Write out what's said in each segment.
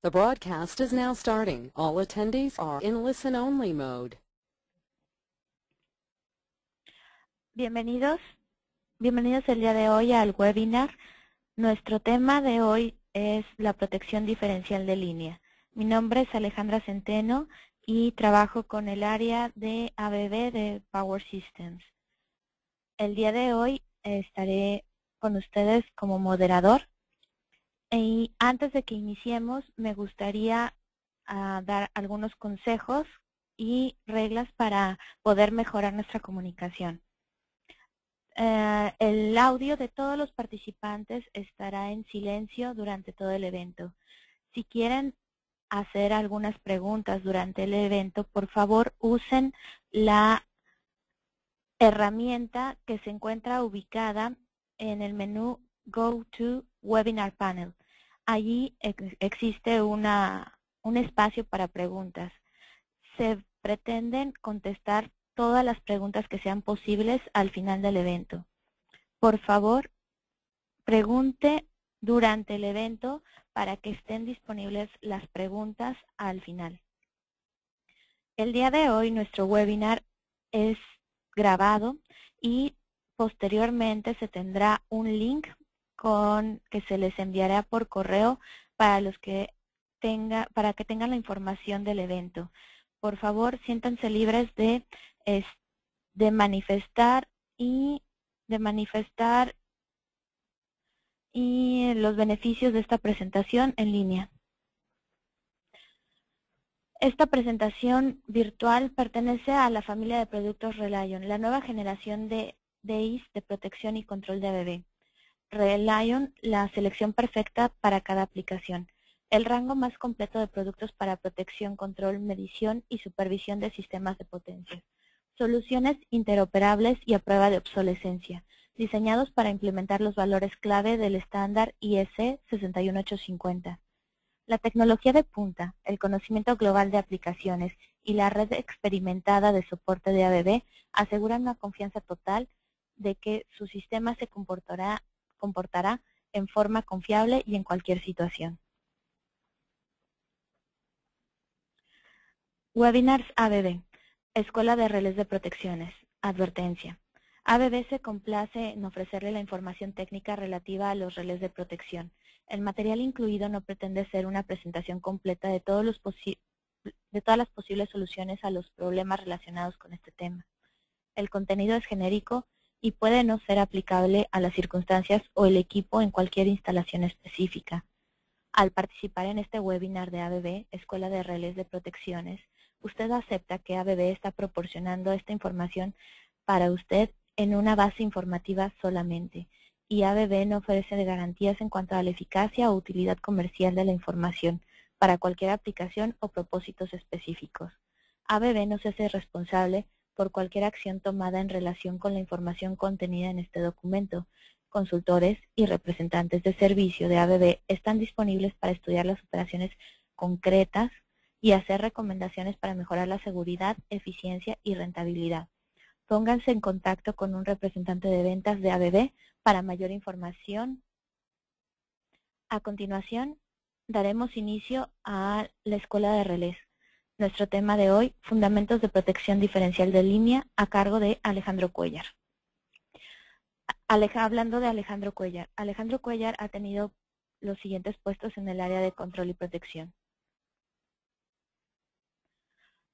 The broadcast is now starting. All attendees are in listen-only mode. Bienvenidos el día de hoy al webinar. Nuestro tema de hoy es la protección diferencial de línea. Mi nombre es Alejandra Centeno y trabajo con el área de ABB de Power Systems. El día de hoy estaré con ustedes como moderador. Y antes de que iniciemos, me gustaría dar algunos consejos y reglas para poder mejorar nuestra comunicación. El audio de todos los participantes estará en silencio durante todo el evento. Si quieren hacer algunas preguntas durante el evento, por favor usen la herramienta que se encuentra ubicada en el menú Go to Webinar Panel. Allí existe un espacio para preguntas. Se pretenden contestar todas las preguntas que sean posibles al final del evento. Por favor, pregunte durante el evento para que estén disponibles las preguntas al final. El día de hoy nuestro webinar es grabado y posteriormente se tendrá un link que se les enviará por correo para que tengan la información del evento. Por favor, siéntanse libres de manifestar los beneficios de esta presentación en línea. Esta presentación virtual pertenece a la familia de productos Relion, la nueva generación de DIs de protección y control de ABB. Relion, la selección perfecta para cada aplicación. El rango más completo de productos para protección, control, medición y supervisión de sistemas de potencia. Soluciones interoperables y a prueba de obsolescencia, diseñados para implementar los valores clave del estándar IEC 61850. La tecnología de punta, el conocimiento global de aplicaciones y la red experimentada de soporte de ABB aseguran una confianza total de que su sistema se comportará en forma confiable y en cualquier situación. Webinars ABB, Escuela de Relés de Protecciones. Advertencia. ABB se complace en ofrecerle la información técnica relativa a los relés de protección. El material incluido no pretende ser una presentación completa de todas las posibles soluciones a los problemas relacionados con este tema. El contenido es genérico y puede no ser aplicable a las circunstancias o el equipo en cualquier instalación específica. Al participar en este webinar de ABB, Escuela de Relés de Protecciones, usted acepta que ABB está proporcionando esta información para usted en una base informativa solamente, y ABB no ofrece garantías en cuanto a la eficacia o utilidad comercial de la información para cualquier aplicación o propósitos específicos. ABB no se hace responsable por cualquier acción tomada en relación con la información contenida en este documento. Consultores y representantes de servicio de ABB están disponibles para estudiar las operaciones concretas y hacer recomendaciones para mejorar la seguridad, eficiencia y rentabilidad. Pónganse en contacto con un representante de ventas de ABB para mayor información. A continuación, daremos inicio a la Escuela de Relés. Nuestro tema de hoy, Fundamentos de Protección Diferencial de Línea, a cargo de Alejandro Cuellar. Hablando de Alejandro Cuellar ha tenido los siguientes puestos en el área de control y protección.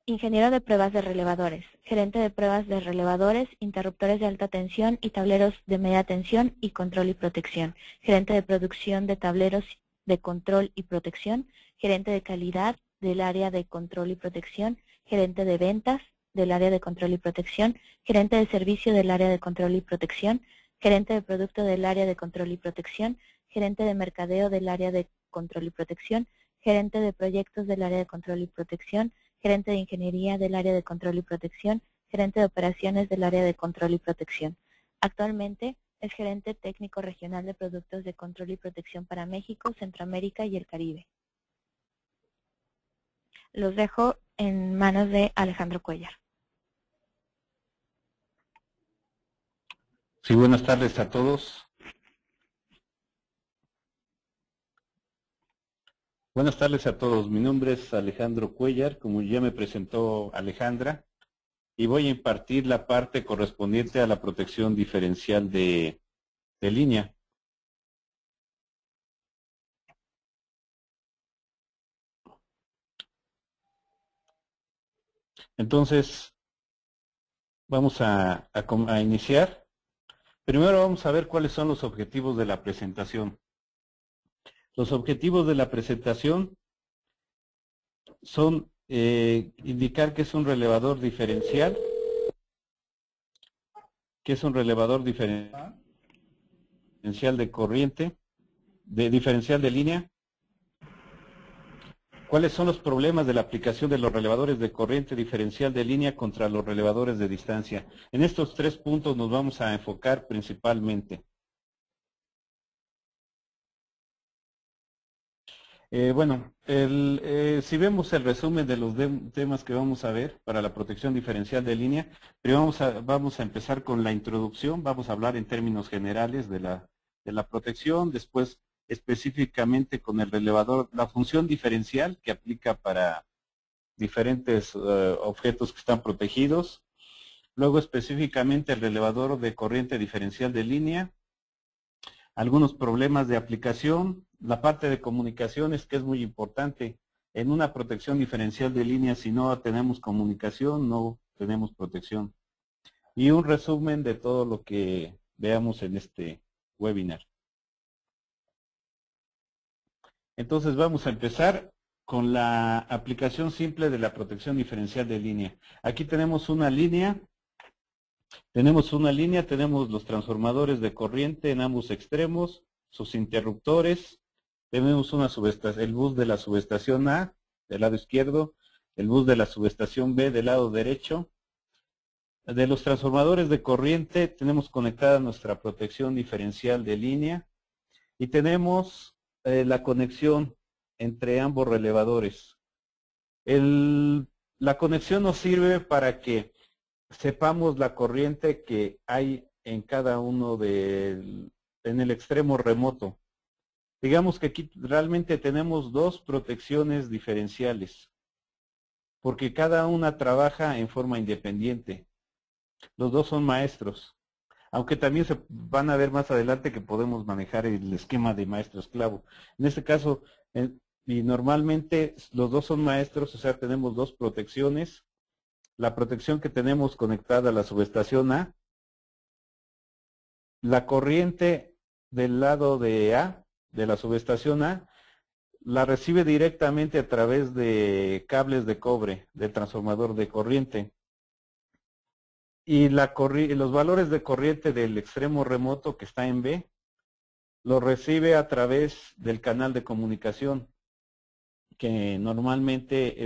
Ingeniero de pruebas de relevadores, gerente de pruebas de relevadores, interruptores de alta tensión y tableros de media tensión y control y protección, gerente de producción de tableros de control y protección, gerente de calidad del área de control y protección, gerente de ventas del área de control y protección, gerente de servicio del área de control y protección, gerente de producto del área de control y protección, gerente de mercadeo del área de control y protección, gerente de proyectos del área de control y protección, gerente de ingeniería del área de control y protección, gerente de operaciones del área de control y protección. Actualmente es gerente técnico regional de productos de control y protección para México, Centroamérica y el Caribe. Los dejo en manos de Alejandro Cuellar. Sí, buenas tardes a todos. Buenas tardes a todos. Mi nombre es Alejandro Cuellar, como ya me presentó Alejandra, y voy a impartir la parte correspondiente a la protección diferencial de línea. Entonces, vamos a iniciar. Primero vamos a ver cuáles son los objetivos de la presentación. Los objetivos de la presentación son indicar que es un relevador diferencial, de corriente, diferencial de línea. ¿Cuáles son los problemas de la aplicación de los relevadores de corriente diferencial de línea contra los relevadores de distancia? En estos 3 puntos nos vamos a enfocar principalmente. Si vemos el resumen de los temas que vamos a ver para la protección diferencial de línea, primero vamos a empezar con la introducción. Vamos a hablar en términos generales de la protección, después específicamente con el relevador, la función diferencial que aplica para diferentes objetos que están protegidos. Luego específicamente el relevador de corriente diferencial de línea, algunos problemas de aplicación, la parte de comunicaciones que es muy importante. En una protección diferencial de línea, si no tenemos comunicación, no tenemos protección. Y un resumen de todo lo que veamos en este webinar. Entonces vamos a empezar con la aplicación simple de la protección diferencial de línea. Aquí tenemos una línea. Tenemos los transformadores de corriente en ambos extremos, sus interruptores. Tenemos el bus de la subestación A del lado izquierdo, el bus de la subestación B del lado derecho. De los transformadores de corriente tenemos conectada nuestra protección diferencial de línea y tenemos la conexión entre ambos relevadores. La conexión nos sirve para que sepamos la corriente que hay en cada uno en el extremo remoto. Digamos que aquí realmente tenemos 2 protecciones diferenciales, porque cada una trabaja en forma independiente. Los 2 son maestros, aunque también se van a ver más adelante que podemos manejar el esquema de maestro-esclavo. En este caso, y normalmente los 2 son maestros, o sea, tenemos 2 protecciones. La protección que tenemos conectada a la subestación A, la corriente del lado de A, de la subestación A, la recibe directamente a través de cables de cobre del transformador de corriente. Y los valores de corriente del extremo remoto que está en B, lo recibe a través del canal de comunicación, que normalmente,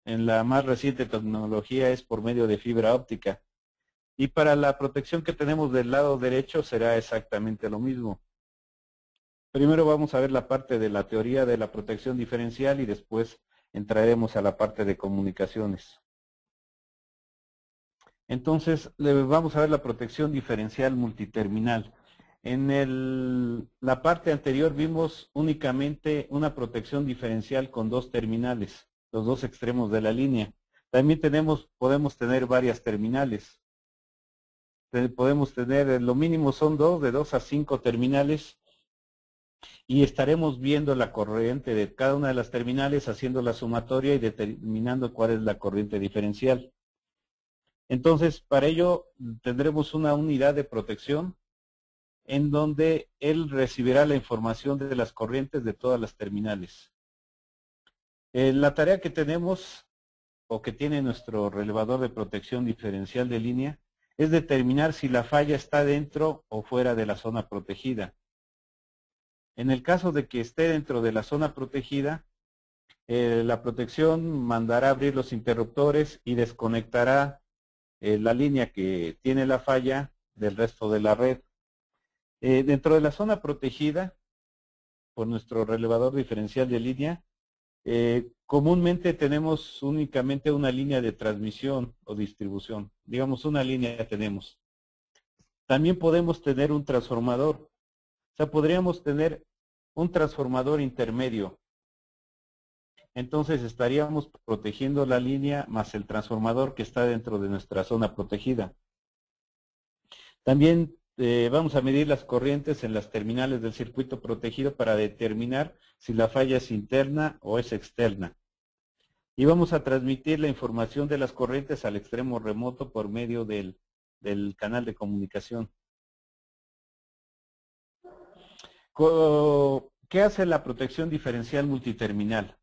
en la más reciente tecnología es por medio de fibra óptica. Y para la protección que tenemos del lado derecho será exactamente lo mismo. Primero vamos a ver la parte de la teoría de la protección diferencial y después entraremos a la parte de comunicaciones. Entonces, vamos a ver la protección diferencial multiterminal. En la parte anterior vimos únicamente una protección diferencial con 2 terminales, los 2 extremos de la línea. También podemos tener varias terminales. Podemos tener, lo mínimo son 2, de 2 a 5 terminales, y estaremos viendo la corriente de cada una de las terminales, haciendo la sumatoria y determinando cuál es la corriente diferencial. Entonces, para ello tendremos una unidad de protección en donde él recibirá la información de las corrientes de todas las terminales. La tarea que tenemos, o que tiene nuestro relevador de protección diferencial de línea, es determinar si la falla está dentro o fuera de la zona protegida. En el caso de que esté dentro de la zona protegida, la protección mandará a abrir los interruptores y desconectará la línea que tiene la falla del resto de la red. Dentro de la zona protegida, por nuestro relevador diferencial de línea, comúnmente tenemos únicamente una línea de transmisión o distribución. Digamos, una línea tenemos. También podemos tener un transformador. O sea, podríamos tener un transformador intermedio. entonces estaríamos protegiendo la línea más el transformador que está dentro de nuestra zona protegida. También vamos a medir las corrientes en las terminales del circuito protegido para determinar si la falla es interna o es externa. Y vamos a transmitir la información de las corrientes al extremo remoto por medio del canal de comunicación. ¿Qué hace la protección diferencial multiterminal?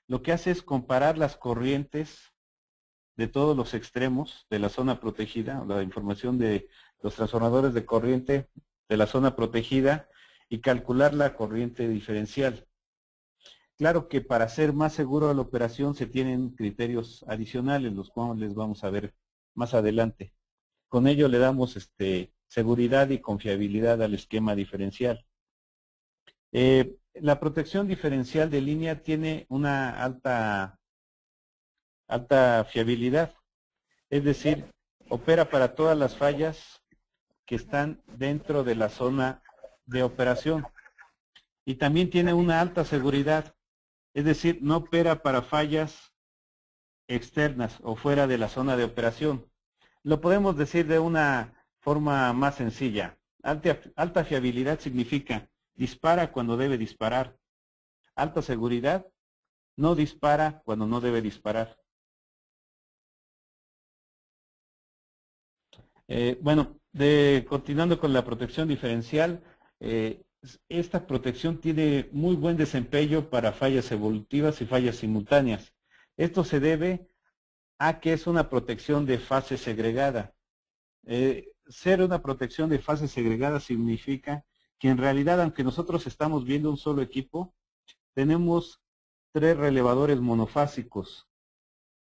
Lo que hace es comparar las corrientes de todos los extremos de la zona protegida, la información de los transformadores de corriente de la zona protegida y calcular la corriente diferencial. Claro que para hacer más seguro la operación se tienen criterios adicionales, los cuales vamos a ver más adelante. Con ello le damos seguridad y confiabilidad al esquema diferencial. La protección diferencial de línea tiene una alta fiabilidad, es decir, opera para todas las fallas que están dentro de la zona de operación. Y también tiene una alta seguridad, es decir, no opera para fallas externas o fuera de la zona de operación. Lo podemos decir de una forma más sencilla. Alta fiabilidad significa dispara cuando debe disparar. Alta seguridad, no dispara cuando no debe disparar. Bueno, continuando con la protección diferencial, esta protección tiene muy buen desempeño para fallas evolutivas y fallas simultáneas. Esto se debe a que es una protección de fase segregada. Ser una protección de fase segregada significa que en realidad, aunque nosotros estamos viendo un solo equipo, tenemos 3 relevadores monofásicos,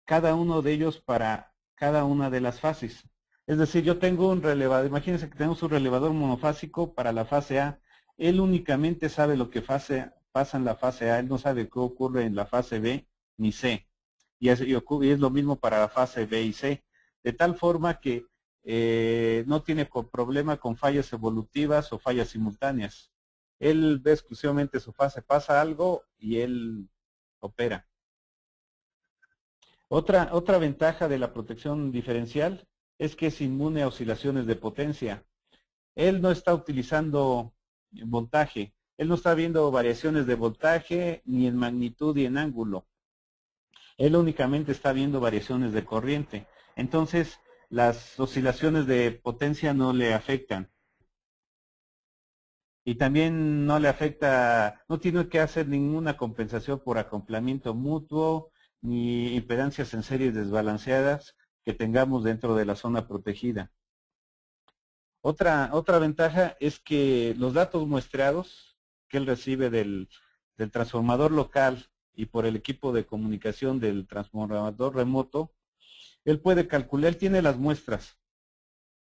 cada uno de ellos para cada una de las fases. Es decir, yo tengo un relevador, imagínense que tenemos un relevador monofásico para la fase A. Él únicamente sabe lo que pasa en la fase A, él no sabe qué ocurre en la fase B ni C. Y es lo mismo para la fase B y C. De tal forma que no tiene problema con fallas evolutivas o fallas simultáneas. Él ve exclusivamente su fase, pasa algo y él opera. Otra ventaja de la protección diferencial es que es inmune a oscilaciones de potencia. Él no está utilizando voltaje, él no está viendo variaciones de voltaje ni en magnitud ni en ángulo. Él únicamente está viendo variaciones de corriente. Entonces, las oscilaciones de potencia no le afectan. Y también no le afecta, no tiene que hacer ninguna compensación por acoplamiento mutuo, ni impedancias en series desbalanceadas que tengamos dentro de la zona protegida. Otra ventaja es que los datos muestreados que él recibe del transformador local y por el equipo de comunicación del transformador remoto, él puede calcular, él tiene las muestras.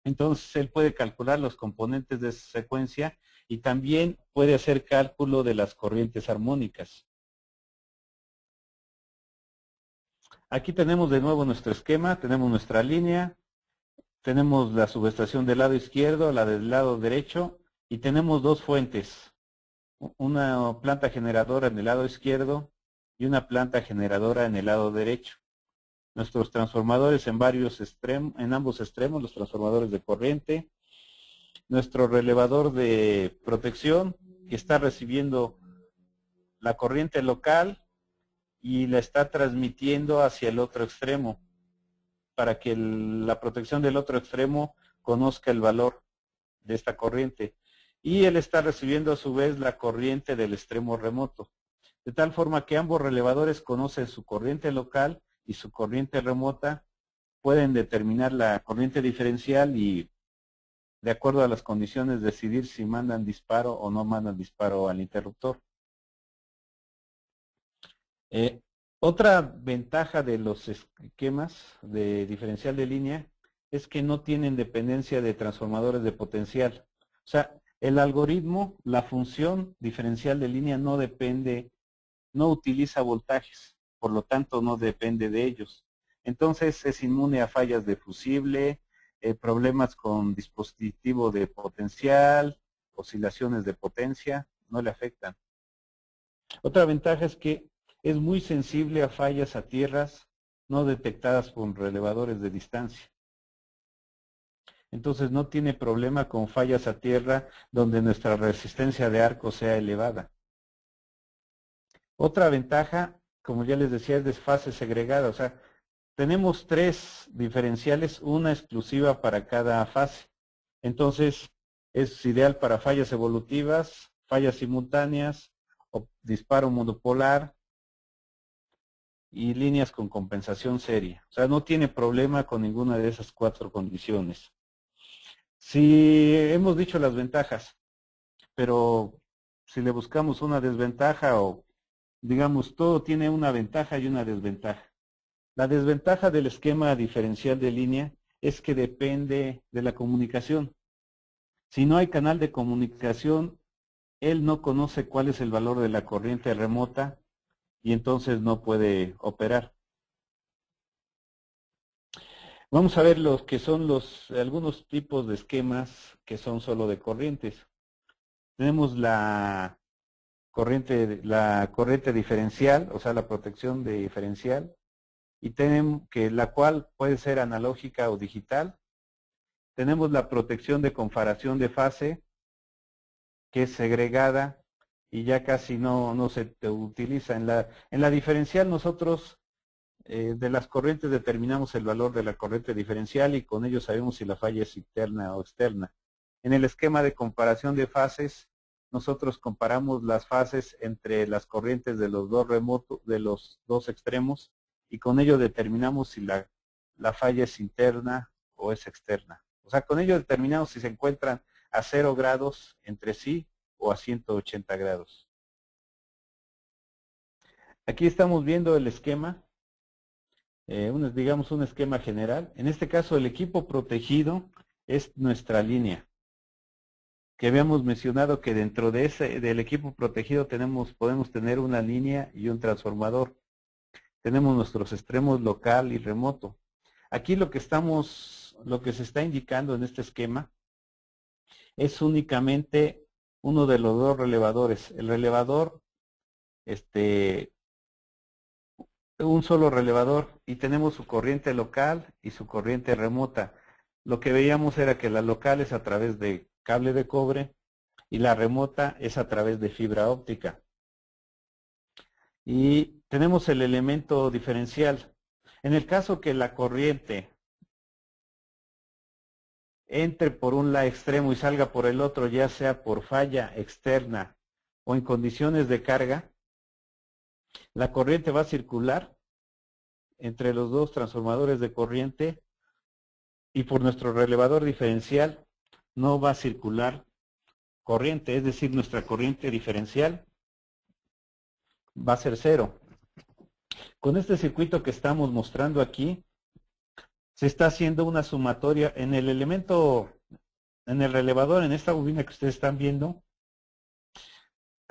Entonces él puede calcular los componentes de esa secuencia y también puede hacer cálculo de las corrientes armónicas. Aquí tenemos de nuevo nuestro esquema, tenemos nuestra línea, tenemos la subestación del lado izquierdo, la del lado derecho y tenemos 2 fuentes, una planta generadora en el lado izquierdo y una planta generadora en el lado derecho. Nuestros transformadores en ambos extremos, los transformadores de corriente, nuestro relevador de protección que está recibiendo la corriente local y la está transmitiendo hacia el otro extremo para que la protección del otro extremo conozca el valor de esta corriente. Y él está recibiendo a su vez la corriente del extremo remoto. De tal forma que ambos relevadores conocen su corriente local y su corriente remota, pueden determinar la corriente diferencial y de acuerdo a las condiciones decidir si mandan disparo o no mandan disparo al interruptor. Otra ventaja de los esquemas de diferencial de línea es que no tienen dependencia de transformadores de potencial. O sea, el algoritmo, la función diferencial de línea no depende, no utiliza voltajes, por lo tanto no depende de ellos. Entonces es inmune a fallas de fusible, problemas con dispositivo de potencial, oscilaciones de potencia, no le afectan. Otra ventaja es que es muy sensible a fallas a tierras no detectadas por relevadores de distancia. Entonces no tiene problema con fallas a tierra donde nuestra resistencia de arco sea elevada. Otra ventaja, como ya les decía, es desfase segregada. O sea, tenemos 3 diferenciales, una exclusiva para cada fase. Entonces, es ideal para fallas evolutivas, fallas simultáneas, o disparo monopolar y líneas con compensación seria. O sea, no tiene problema con ninguna de esas 4 condiciones. Si hemos dicho las ventajas, pero si le buscamos una desventaja o digamos todo tiene una ventaja y una desventaja. La desventaja del esquema diferencial de línea es que depende de la comunicación. Si no hay canal de comunicación, él no conoce cuál es el valor de la corriente remota y entonces no puede operar. Vamos a ver los que son algunos tipos de esquemas que son solo de corrientes. Tenemos la corriente diferencial, o sea, la protección de diferencial, y tenemos que la cual puede ser analógica o digital. Tenemos la protección de comparación de fase, que es segregada y ya casi no se utiliza. En la diferencial nosotros de las corrientes determinamos el valor de la corriente diferencial y con ello sabemos si la falla es interna o externa. En el esquema de comparación de fases, nosotros comparamos las fases entre las corrientes de los dos extremos y con ello determinamos si la falla es interna o es externa. O sea, con ello determinamos si se encuentran a 0 grados entre sí o a 180 grados. Aquí estamos viendo el esquema, digamos un esquema general. En este caso el equipo protegido es nuestra línea. Que habíamos mencionado que dentro del equipo protegido podemos tener una línea y un transformador. Tenemos nuestros extremos local y remoto. Aquí lo que se está indicando en este esquema es únicamente uno de los 2 relevadores. El relevador, un solo relevador, y tenemos su corriente local y su corriente remota. Lo que veíamos era que la local es a través de cable de cobre y la remota es a través de fibra óptica. Y tenemos el elemento diferencial. En el caso que la corriente entre por un lado extremo y salga por el otro, ya sea por falla externa o en condiciones de carga, la corriente va a circular entre los 2 transformadores de corriente y por nuestro relevador diferencial no va a circular corriente, es decir, nuestra corriente diferencial va a ser 0. Con este circuito que estamos mostrando aquí, se está haciendo una sumatoria en el elemento, en el relevador, en esta bobina que ustedes están viendo,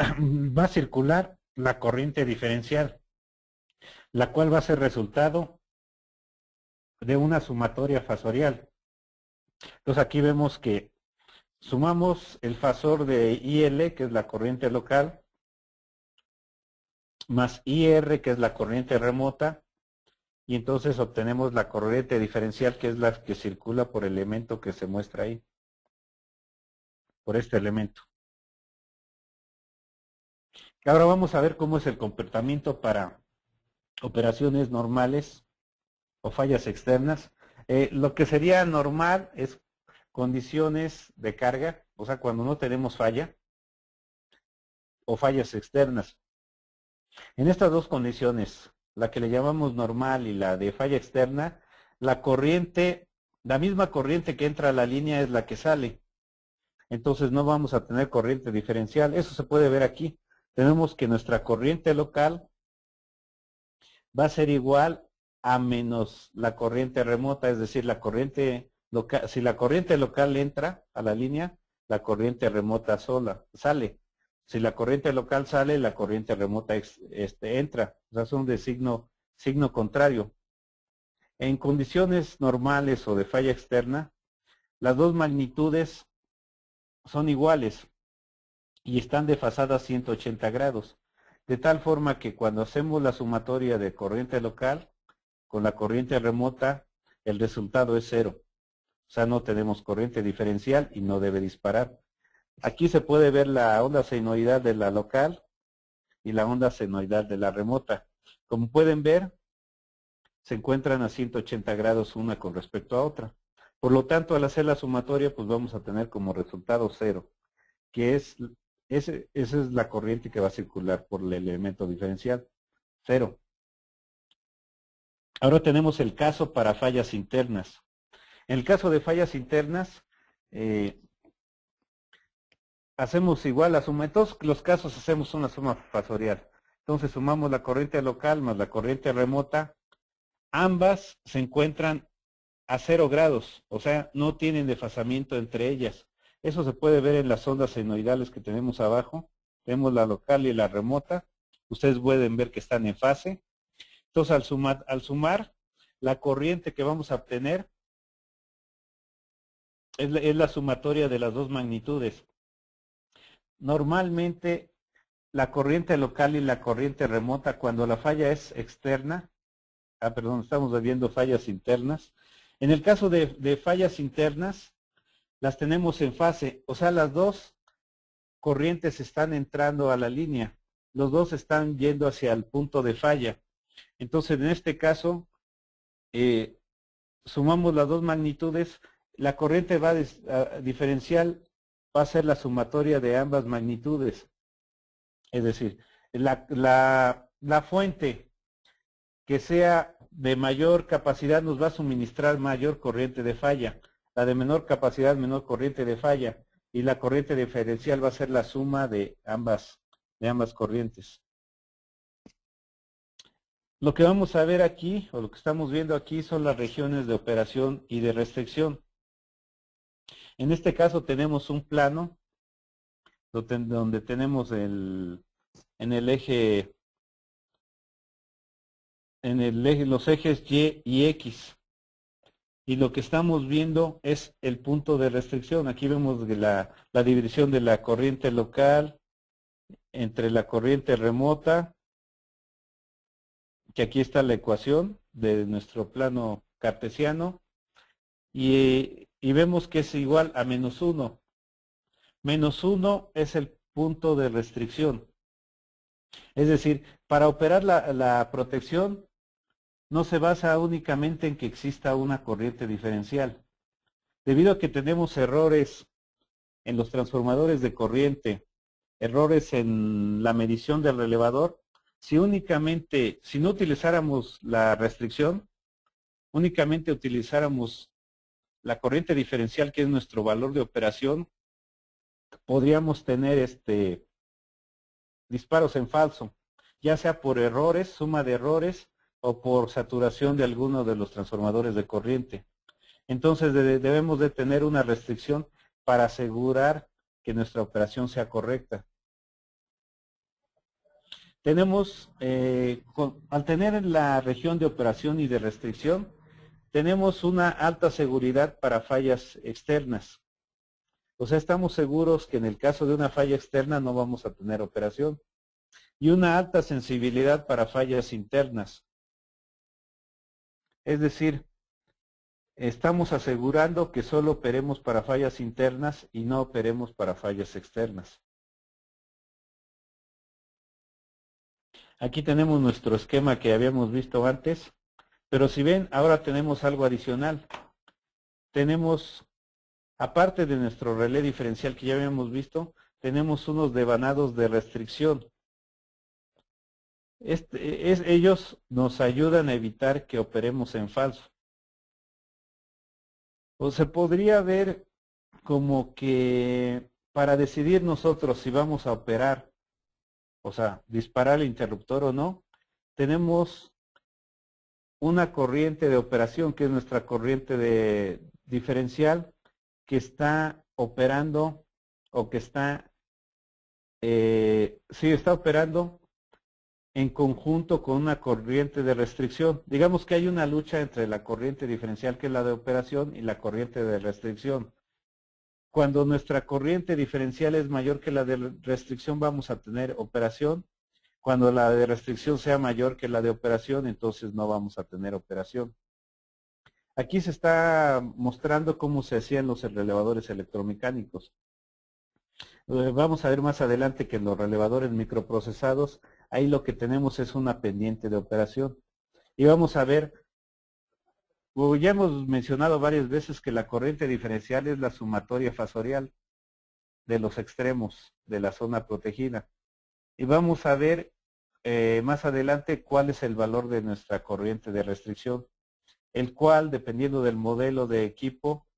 va a circular la corriente diferencial, la cual va a ser resultado de una sumatoria fasorial. Entonces aquí vemos que sumamos el fasor de IL, que es la corriente local, más IR, que es la corriente remota, y entonces obtenemos la corriente diferencial, que es la que circula por el elemento que se muestra ahí, por este elemento. Ahora vamos a ver cómo es el comportamiento para operaciones normales o fallas externas. Lo que sería normal es condiciones de carga, o sea, cuando no tenemos falla, o fallas externas. En estas 2 condiciones, la que le llamamos normal y la de falla externa, la misma corriente que entra a la línea es la que sale. Entonces no vamos a tener corriente diferencial. Eso se puede ver aquí. Tenemos que nuestra corriente local va a ser igual a menos la corriente remota, es decir, la corriente local. Si la corriente local entra a la línea, la corriente remota sale. Si la corriente local sale, la corriente remota entra. O sea, son de signo contrario. En condiciones normales o de falla externa, las 2 magnitudes son iguales y están desfasadas 180 grados. de tal forma que cuando hacemos la sumatoria de corriente local con la corriente remota, el resultado es 0. O sea, no tenemos corriente diferencial y no debe disparar. Aquí se puede ver la onda senoidal de la local y la onda senoidal de la remota. Como pueden ver, se encuentran a 180 grados una con respecto a otra. Por lo tanto, al hacer la sumatoria, pues vamos a tener como resultado 0, que esa es la corriente que va a circular por el elemento diferencial, 0. Ahora tenemos el caso para fallas internas. En el caso de fallas internas, hacemos igual la suma. En todos los casos hacemos una suma fasorial. Entonces sumamos la corriente local más la corriente remota. Ambas se encuentran a 0 grados, o sea, no tienen desfasamiento entre ellas. Eso se puede ver en las ondas senoidales que tenemos abajo. Tenemos la local y la remota. Ustedes pueden ver que están en fase. Entonces, al sumar, la corriente que vamos a obtener es la sumatoria de las dos magnitudes. Normalmente, la corriente local y la corriente remota, cuando la falla es externa, estamos viendo fallas internas. En el caso de fallas internas, las tenemos en fase, o sea, las dos corrientes están entrando a la línea, los dos están yendo hacia el punto de falla. Entonces, en este caso, sumamos las dos magnitudes, la corriente diferencial va a ser la sumatoria de ambas magnitudes. Es decir, la fuente que sea de mayor capacidad nos va a suministrar mayor corriente de falla, la de menor capacidad, menor corriente de falla, y la corriente diferencial va a ser la suma de ambas corrientes. Lo que vamos a ver aquí, o lo que estamos viendo aquí, son las regiones de operación y de restricción. En este caso tenemos un plano donde tenemos los ejes Y y X. Y lo que estamos viendo es el punto de restricción. Aquí vemos la división de la corriente local entre la corriente remota, que aquí está la ecuación de nuestro plano cartesiano, y vemos que es igual a -1. -1 es el punto de restricción. Es decir, para operar la protección no se basa únicamente en que exista una corriente diferencial. Debido a que tenemos errores en los transformadores de corriente, errores en la medición del relevador, si no utilizáramos la restricción, únicamente utilizáramos la corriente diferencial, que es nuestro valor de operación, podríamos tener disparos en falso, ya sea por errores, suma de errores, o por saturación de alguno de los transformadores de corriente. Entonces debemos de tener una restricción para asegurar que nuestra operación sea correcta. Tenemos, al tener la región de operación y de restricción, tenemos una alta seguridad para fallas externas. O sea, estamos seguros que en el caso de una falla externa no vamos a tener operación. Y una alta sensibilidad para fallas internas. Es decir, estamos asegurando que solo operemos para fallas internas y no operemos para fallas externas. Aquí tenemos nuestro esquema que habíamos visto antes, pero si ven, ahora tenemos algo adicional. Tenemos, aparte de nuestro relé diferencial que ya habíamos visto, tenemos unos devanados de restricción. Ellos nos ayudan a evitar que operemos en falso. O se podría ver como que para decidir nosotros si vamos a operar, o sea, disparar el interruptor o no, tenemos una corriente de operación, que es nuestra corriente de diferencial, que está operando, o que está operando en conjunto con una corriente de restricción. Digamos que hay una lucha entre la corriente diferencial, que es la de operación, y la corriente de restricción. Cuando nuestra corriente diferencial es mayor que la de restricción, vamos a tener operación. Cuando la de restricción sea mayor que la de operación, entonces no vamos a tener operación. Aquí se está mostrando cómo se hacían los relevadores electromecánicos. Vamos a ver más adelante que en los relevadores microprocesados, ahí lo que tenemos es una pendiente de operación. Y vamos a ver, ya hemos mencionado varias veces que la corriente diferencial es la sumatoria fasorial de los extremos de la zona protegida. Y vamos a ver más adelante cuál es el valor de nuestra corriente de restricción, el cual, dependiendo del modelo de equipo,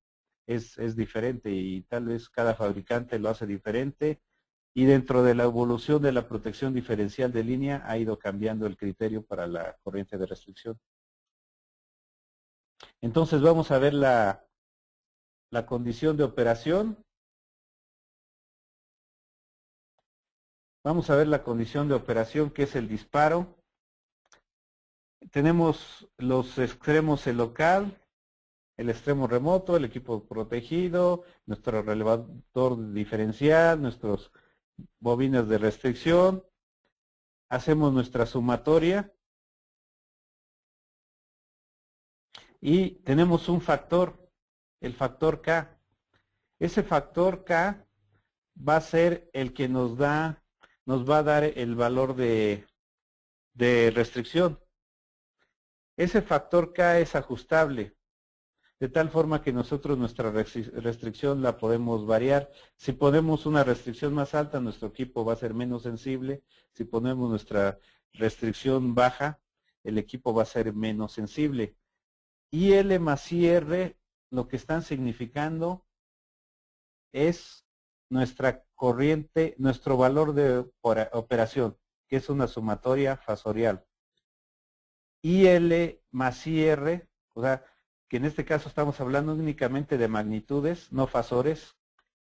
es diferente y tal vez cada fabricante lo hace diferente. Y dentro de la evolución de la protección diferencial de línea ha ido cambiando el criterio para la corriente de restricción. Entonces vamos a ver la condición de operación. Vamos a ver la condición de operación, que es el disparo. Tenemos los extremos, el local, el extremo remoto, el equipo protegido, nuestro relevador diferencial, nuestras bobinas de restricción. Hacemos nuestra sumatoria y tenemos un factor, el factor K. Ese factor K va a ser el que nos va a dar el valor de restricción. Ese factor K es ajustable, de tal forma que nosotros nuestra restricción la podemos variar. Si ponemos una restricción más alta, nuestro equipo va a ser menos sensible. Si ponemos nuestra restricción baja, el equipo va a ser menos sensible. IL más IR, lo que están significando es nuestra corriente, nuestro valor de operación, que es una sumatoria fasorial. IL más IR, o sea, que en este caso estamos hablando únicamente de magnitudes, no fasores.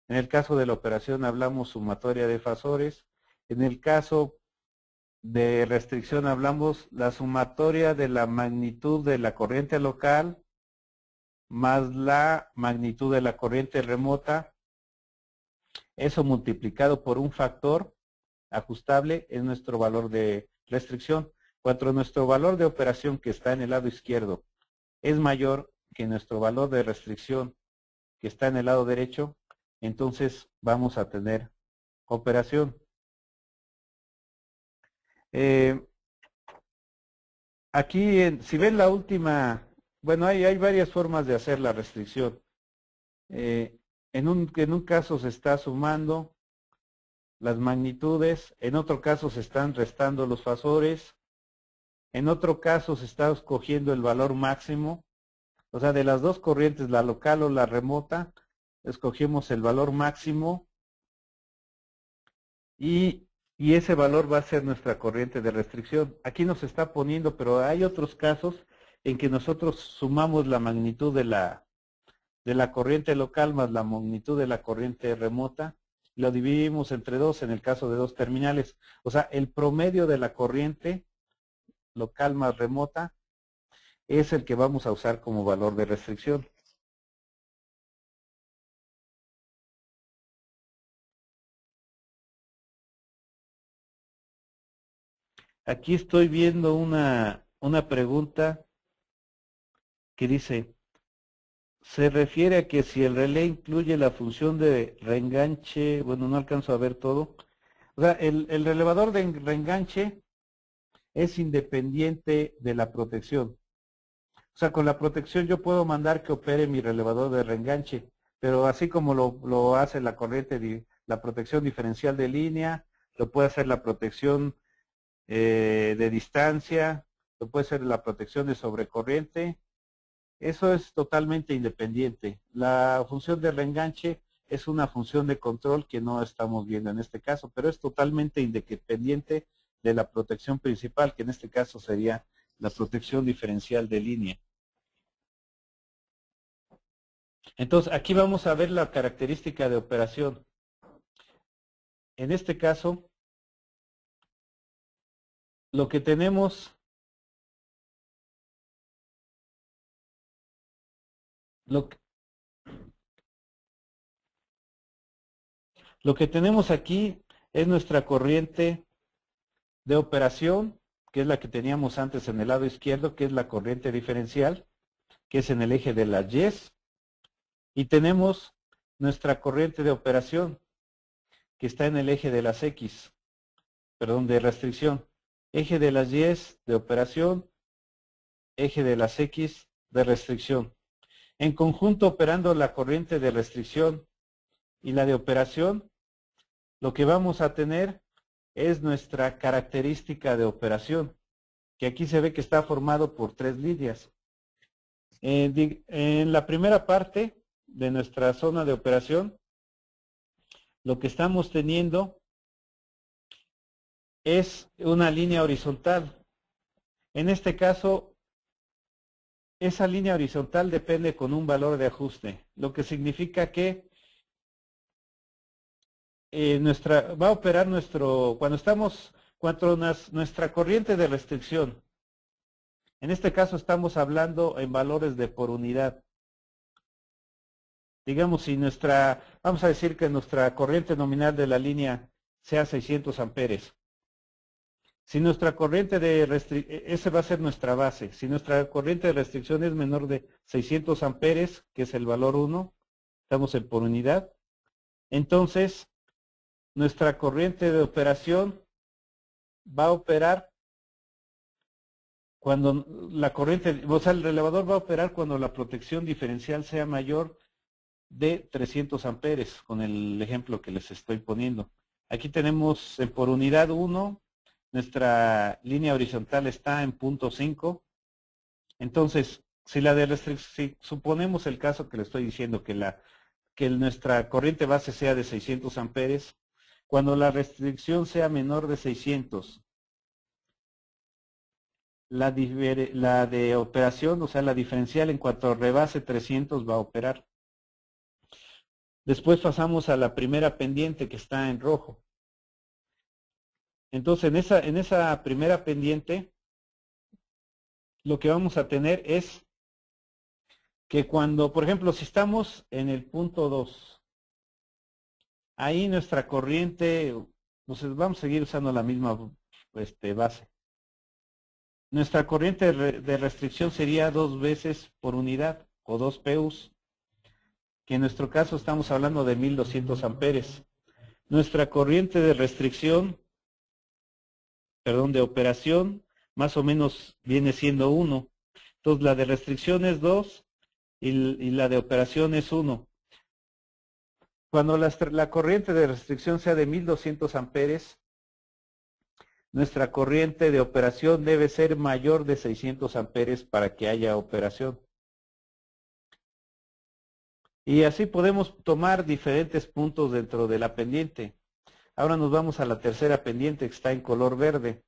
En el caso de la operación hablamos sumatoria de fasores. En el caso de restricción hablamos la sumatoria de la magnitud de la corriente local más la magnitud de la corriente remota. Eso multiplicado por un factor ajustable es nuestro valor de restricción. Cuando nuestro valor de operación, que está en el lado izquierdo, es mayor que nuestro valor de restricción, que está en el lado derecho, entonces vamos a tener operación. Aquí, si ven la última, bueno, hay varias formas de hacer la restricción. En un caso se está sumando las magnitudes, en otro caso se están restando los fasores, en otro caso se está escogiendo el valor máximo. O sea, de las dos corrientes, la local o la remota, escogemos el valor máximo y ese valor va a ser nuestra corriente de restricción. Aquí nos está poniendo, pero hay otros casos en que nosotros sumamos la magnitud de la corriente local más la magnitud de la corriente remota, y lo dividimos entre dos en el caso de dos terminales. O sea, el promedio de la corriente local más remota es el que vamos a usar como valor de restricción. Aquí estoy viendo una pregunta que dice, se refiere a que si el relé incluye la función de reenganche, bueno, no alcanzo a ver todo. O sea, el relevador de reenganche es independiente de la protección. O sea, con la protección yo puedo mandar que opere mi relevador de reenganche, pero así como lo hace la corriente, la protección diferencial de línea, lo puede hacer la protección de distancia, lo puede hacer la protección de sobrecorriente. Eso es totalmente independiente. La función de reenganche es una función de control que no estamos viendo en este caso, pero es totalmente independiente de la protección principal, que en este caso sería la protección diferencial de línea. Entonces, aquí vamos a ver la característica de operación. En este caso, lo que tenemos, lo que tenemos aquí es nuestra corriente de operación, que es la que teníamos antes en el lado izquierdo, que es la corriente diferencial, que es en el eje de las Y, y tenemos nuestra corriente de operación, que está en el eje de las X, perdón, de restricción. Eje de las Y de operación, eje de las X de restricción. En conjunto, operando la corriente de restricción y la de operación, lo que vamos a tener es nuestra característica de operación, que aquí se ve que está formado por 3 líneas. En la primera parte de nuestra zona de operación, lo que estamos teniendo es una línea horizontal. En este caso, esa línea horizontal depende con un valor de ajuste, lo que significa que va a operar nuestra corriente de restricción. En este caso estamos hablando en valores de por unidad. Digamos, si vamos a decir que nuestra corriente nominal de la línea sea 600 amperes. Si nuestra corriente de restricción, esa va a ser nuestra base. Si nuestra corriente de restricción es menor de 600 amperes, que es el valor 1, estamos en por unidad, entonces nuestra corriente de operación va a operar cuando el relevador va a operar cuando la protección diferencial sea mayor de 300 amperes, con el ejemplo que les estoy poniendo. Aquí tenemos por unidad 1, nuestra línea horizontal está en 0.5. Entonces, si suponemos el caso que le estoy diciendo, que nuestra corriente base sea de 600 amperes, cuando la restricción sea menor de 600, la de operación, o sea, la diferencial en cuanto rebase 300 va a operar. Después pasamos a la primera pendiente que está en rojo. Entonces, en esa primera pendiente, lo que vamos a tener es que cuando, por ejemplo, si estamos en el punto 2, ahí nuestra corriente, pues vamos a seguir usando la misma base. Nuestra corriente de restricción sería 2 veces por unidad, o 2 PUs, que en nuestro caso estamos hablando de 1200 amperes. Nuestra corriente de restricción, de operación, más o menos viene siendo 1. Entonces la de restricción es 2 y la de operación es 1. Cuando la corriente de restricción sea de 1200 amperes, nuestra corriente de operación debe ser mayor de 600 amperes para que haya operación. Y así podemos tomar diferentes puntos dentro de la pendiente. Ahora nos vamos a la tercera pendiente que está en color verde.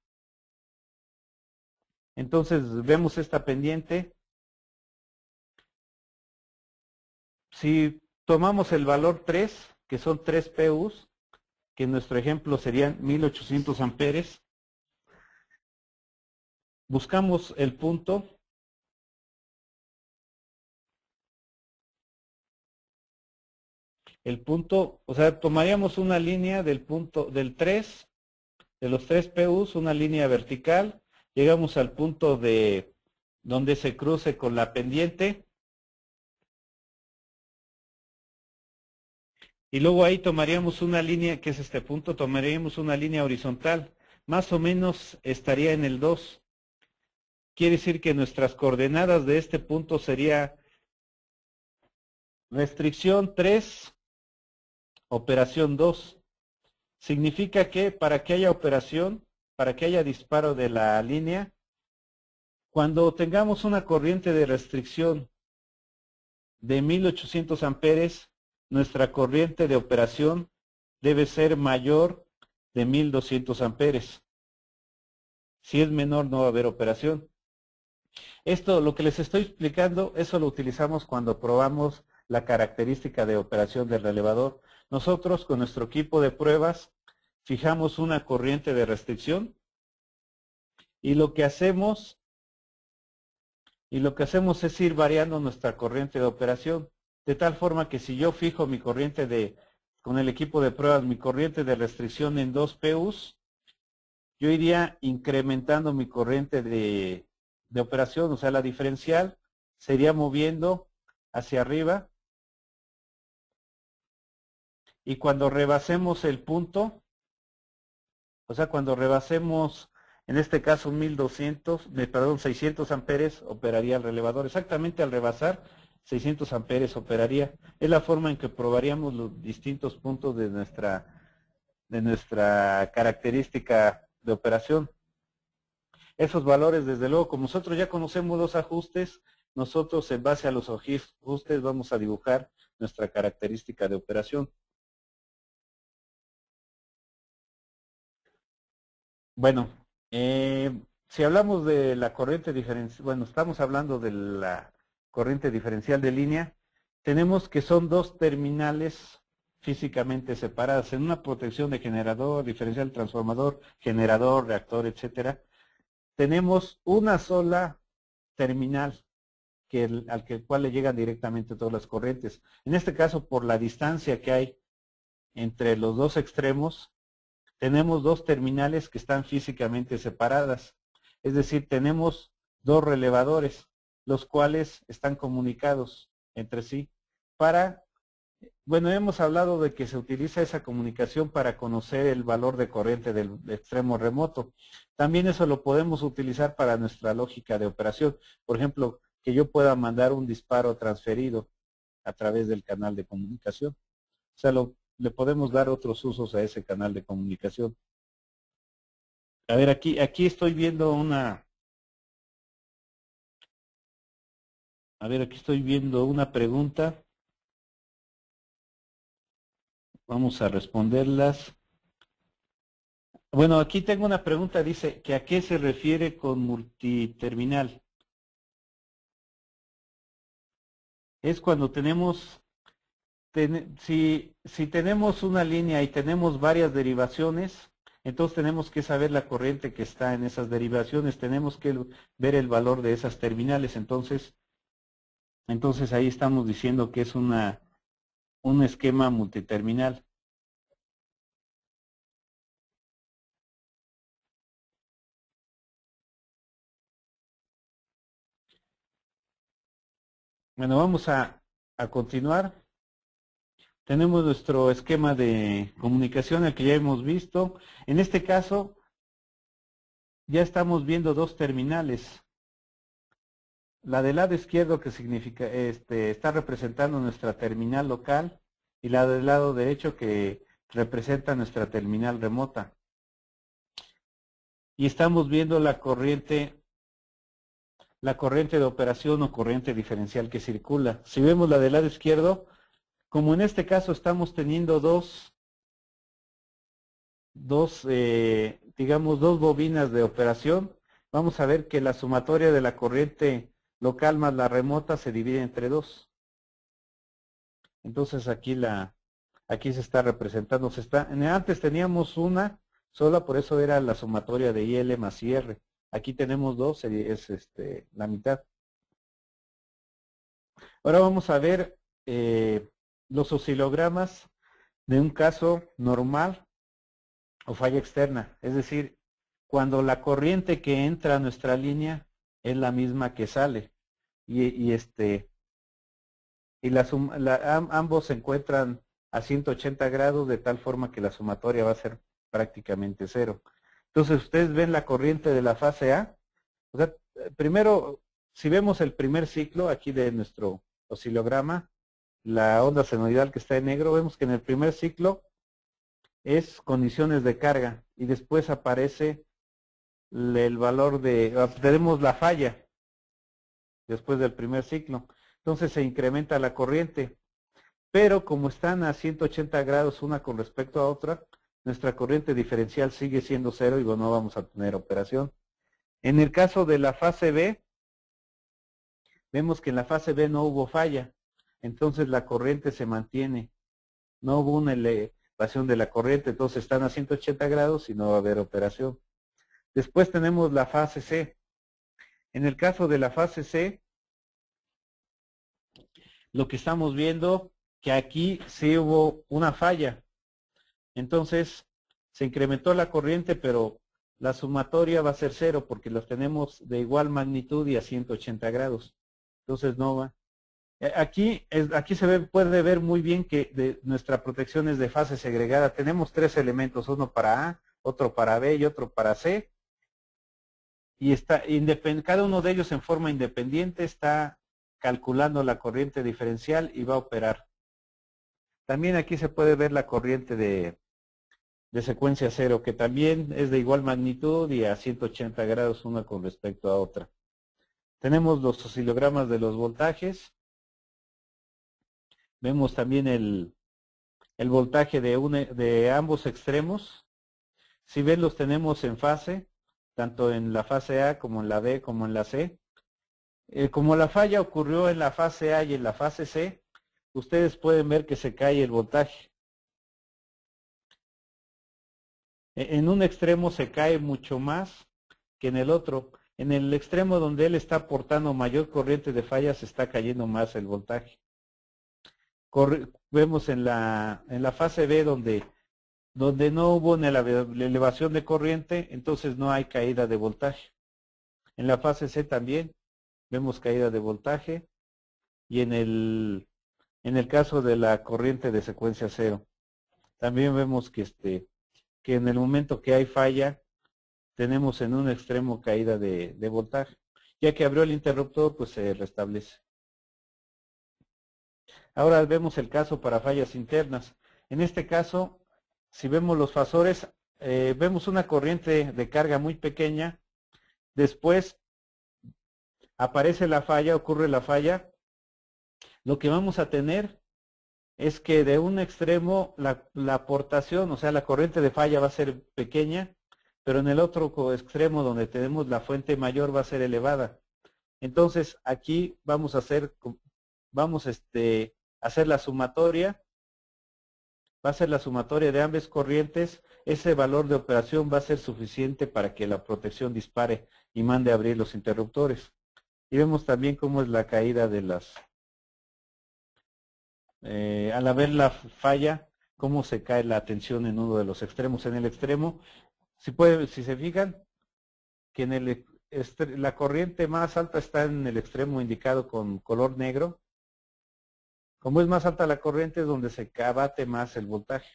Entonces vemos esta pendiente. Si tomamos el valor 3, que son 3 PUs, que en nuestro ejemplo serían 1800 amperes, buscamos el punto. O sea, tomaríamos una línea del punto del 3, de los 3 PUs, una línea vertical, llegamos al punto de donde se cruce con la pendiente, y luego ahí tomaríamos una línea, que es este punto, tomaríamos una línea horizontal, más o menos estaría en el 2. Quiere decir que nuestras coordenadas de este punto sería restricción 3, operación 2. Significa que para que haya operación, para que haya disparo de la línea, cuando tengamos una corriente de restricción de 1800 amperes, nuestra corriente de operación debe ser mayor de 1200 amperes. Si es menor, no va a haber operación. Esto, lo que les estoy explicando, eso lo utilizamos cuando probamos la característica de operación del relevador. Nosotros, con nuestro equipo de pruebas, fijamos una corriente de restricción y lo que hacemos es ir variando nuestra corriente de operación, de tal forma que si yo fijo mi corriente con el equipo de pruebas, mi corriente de restricción en 2 PUs, yo iría incrementando mi corriente de operación, o sea, la diferencial se iría moviendo hacia arriba, y cuando rebasemos el punto, o sea, cuando rebasemos, en este caso 600 amperes, operaría el relevador. Exactamente al rebasar 600 amperes operaría. Es la forma en que probaríamos los distintos puntos de nuestra característica de operación. Esos valores, desde luego, como nosotros ya conocemos los ajustes, nosotros en base a los ajustes vamos a dibujar nuestra característica de operación. Bueno, si hablamos de la corriente diferencial, bueno, estamos hablando de la corriente diferencial de línea, tenemos que son dos terminales físicamente separadas. En una protección de generador, diferencial transformador, generador, reactor, etcétera, tenemos una sola terminal al cual le llegan directamente todas las corrientes. En este caso, por la distancia que hay entre los dos extremos, tenemos dos terminales que están físicamente separadas. Es decir, tenemos dos relevadores, los cuales están comunicados entre sí bueno, hemos hablado de que se utiliza esa comunicación para conocer el valor de corriente del extremo remoto. También eso lo podemos utilizar para nuestra lógica de operación. Por ejemplo, que yo pueda mandar un disparo transferido a través del canal de comunicación. O sea, le podemos dar otros usos a ese canal de comunicación. A ver, aquí estoy viendo una pregunta. Vamos a responderlas. Bueno, aquí tengo una pregunta, dice que a qué se refiere con multiterminal. Es cuando tenemos, si tenemos una línea y tenemos varias derivaciones, entonces tenemos que saber la corriente que está en esas derivaciones, tenemos que ver el valor de esas terminales. Entonces ahí estamos diciendo que es un esquema multiterminal. Bueno, vamos a continuar. Tenemos nuestro esquema de comunicación, el que ya hemos visto. En este caso, ya estamos viendo dos terminales. La del lado izquierdo, que significa, está representando nuestra terminal local, y la del lado derecho, que representa nuestra terminal remota. Y estamos viendo la corriente de operación o corriente diferencial que circula. Si vemos la del lado izquierdo, como en este caso estamos teniendo digamos, dos bobinas de operación, vamos a ver que la sumatoria de la corriente local más la remota se divide entre dos. Entonces aquí se está representando. Antes teníamos una sola, por eso era la sumatoria de IL más IR. Aquí tenemos dos, es la mitad. Ahora vamos a ver los oscilogramas de un caso normal o falla externa. Es decir, cuando la corriente que entra a nuestra línea es la misma que sale. Ambos se encuentran a 180 grados, de tal forma que la sumatoria va a ser prácticamente cero. Entonces ustedes ven la corriente de la fase A. O sea, primero, si vemos el primer ciclo aquí de nuestro oscilograma, la onda senoidal que está en negro, vemos que en el primer ciclo es condiciones de carga, y después aparece el valor tenemos la falla después del primer ciclo. Entonces se incrementa la corriente, pero como están a 180 grados una con respecto a otra, nuestra corriente diferencial sigue siendo cero y no vamos a tener operación. En el caso de la fase B, vemos que en la fase B no hubo falla, entonces la corriente se mantiene. No hubo una elevación de la corriente, entonces están a 180 grados y no va a haber operación. Después tenemos la fase C. En el caso de la fase C, lo que estamos viendo, que aquí sí hubo una falla. Entonces se incrementó la corriente, pero la sumatoria va a ser 0 porque las tenemos de igual magnitud y a 180 grados. Entonces no va. Aquí puede ver muy bien que nuestra protección es de fase segregada. Tenemos 3 elementos, uno para A, otro para B y otro para C. Y cada uno de ellos en forma independiente está calculando la corriente diferencial y va a operar. También aquí se puede ver la corriente de secuencia 0, que también es de igual magnitud y a 180 grados una con respecto a otra. Tenemos los oscilogramas de los voltajes. Vemos también el voltaje de ambos extremos. Si ven, los tenemos en fase, tanto en la fase A como en la B como en la C. Como la falla ocurrió en la fase A y en la fase C, ustedes pueden ver que se cae el voltaje. En un extremo se cae mucho más que en el otro. En el extremo donde él está aportando mayor corriente de falla se está cayendo más el voltaje. Vemos en la fase B donde no hubo una elevación de corriente, entonces no hay caída de voltaje. En la fase C también vemos caída de voltaje y en el caso de la corriente de secuencia 0 también vemos que en el momento que hay falla tenemos en un extremo caída de voltaje. Ya que abrió el interruptor, pues se restablece. Ahora vemos el caso para fallas internas. En este caso, si vemos los fasores, vemos una corriente de carga muy pequeña. Después aparece la falla, ocurre la falla. Lo que vamos a tener es que de un extremo la aportación, o sea, la corriente de falla va a ser pequeña, pero en el otro extremo donde tenemos la fuente mayor va a ser elevada. Entonces aquí vamos a hacer la sumatoria. Va a ser la sumatoria de ambas corrientes. Ese valor de operación va a ser suficiente para que la protección dispare y mande a abrir los interruptores. Y vemos también cómo es la caída de al haber la falla, cómo se cae la tensión en uno de los extremos. En el extremo, si se fijan, que la corriente más alta está en el extremo indicado con color negro. Como es más alta la corriente, es donde se abate más el voltaje.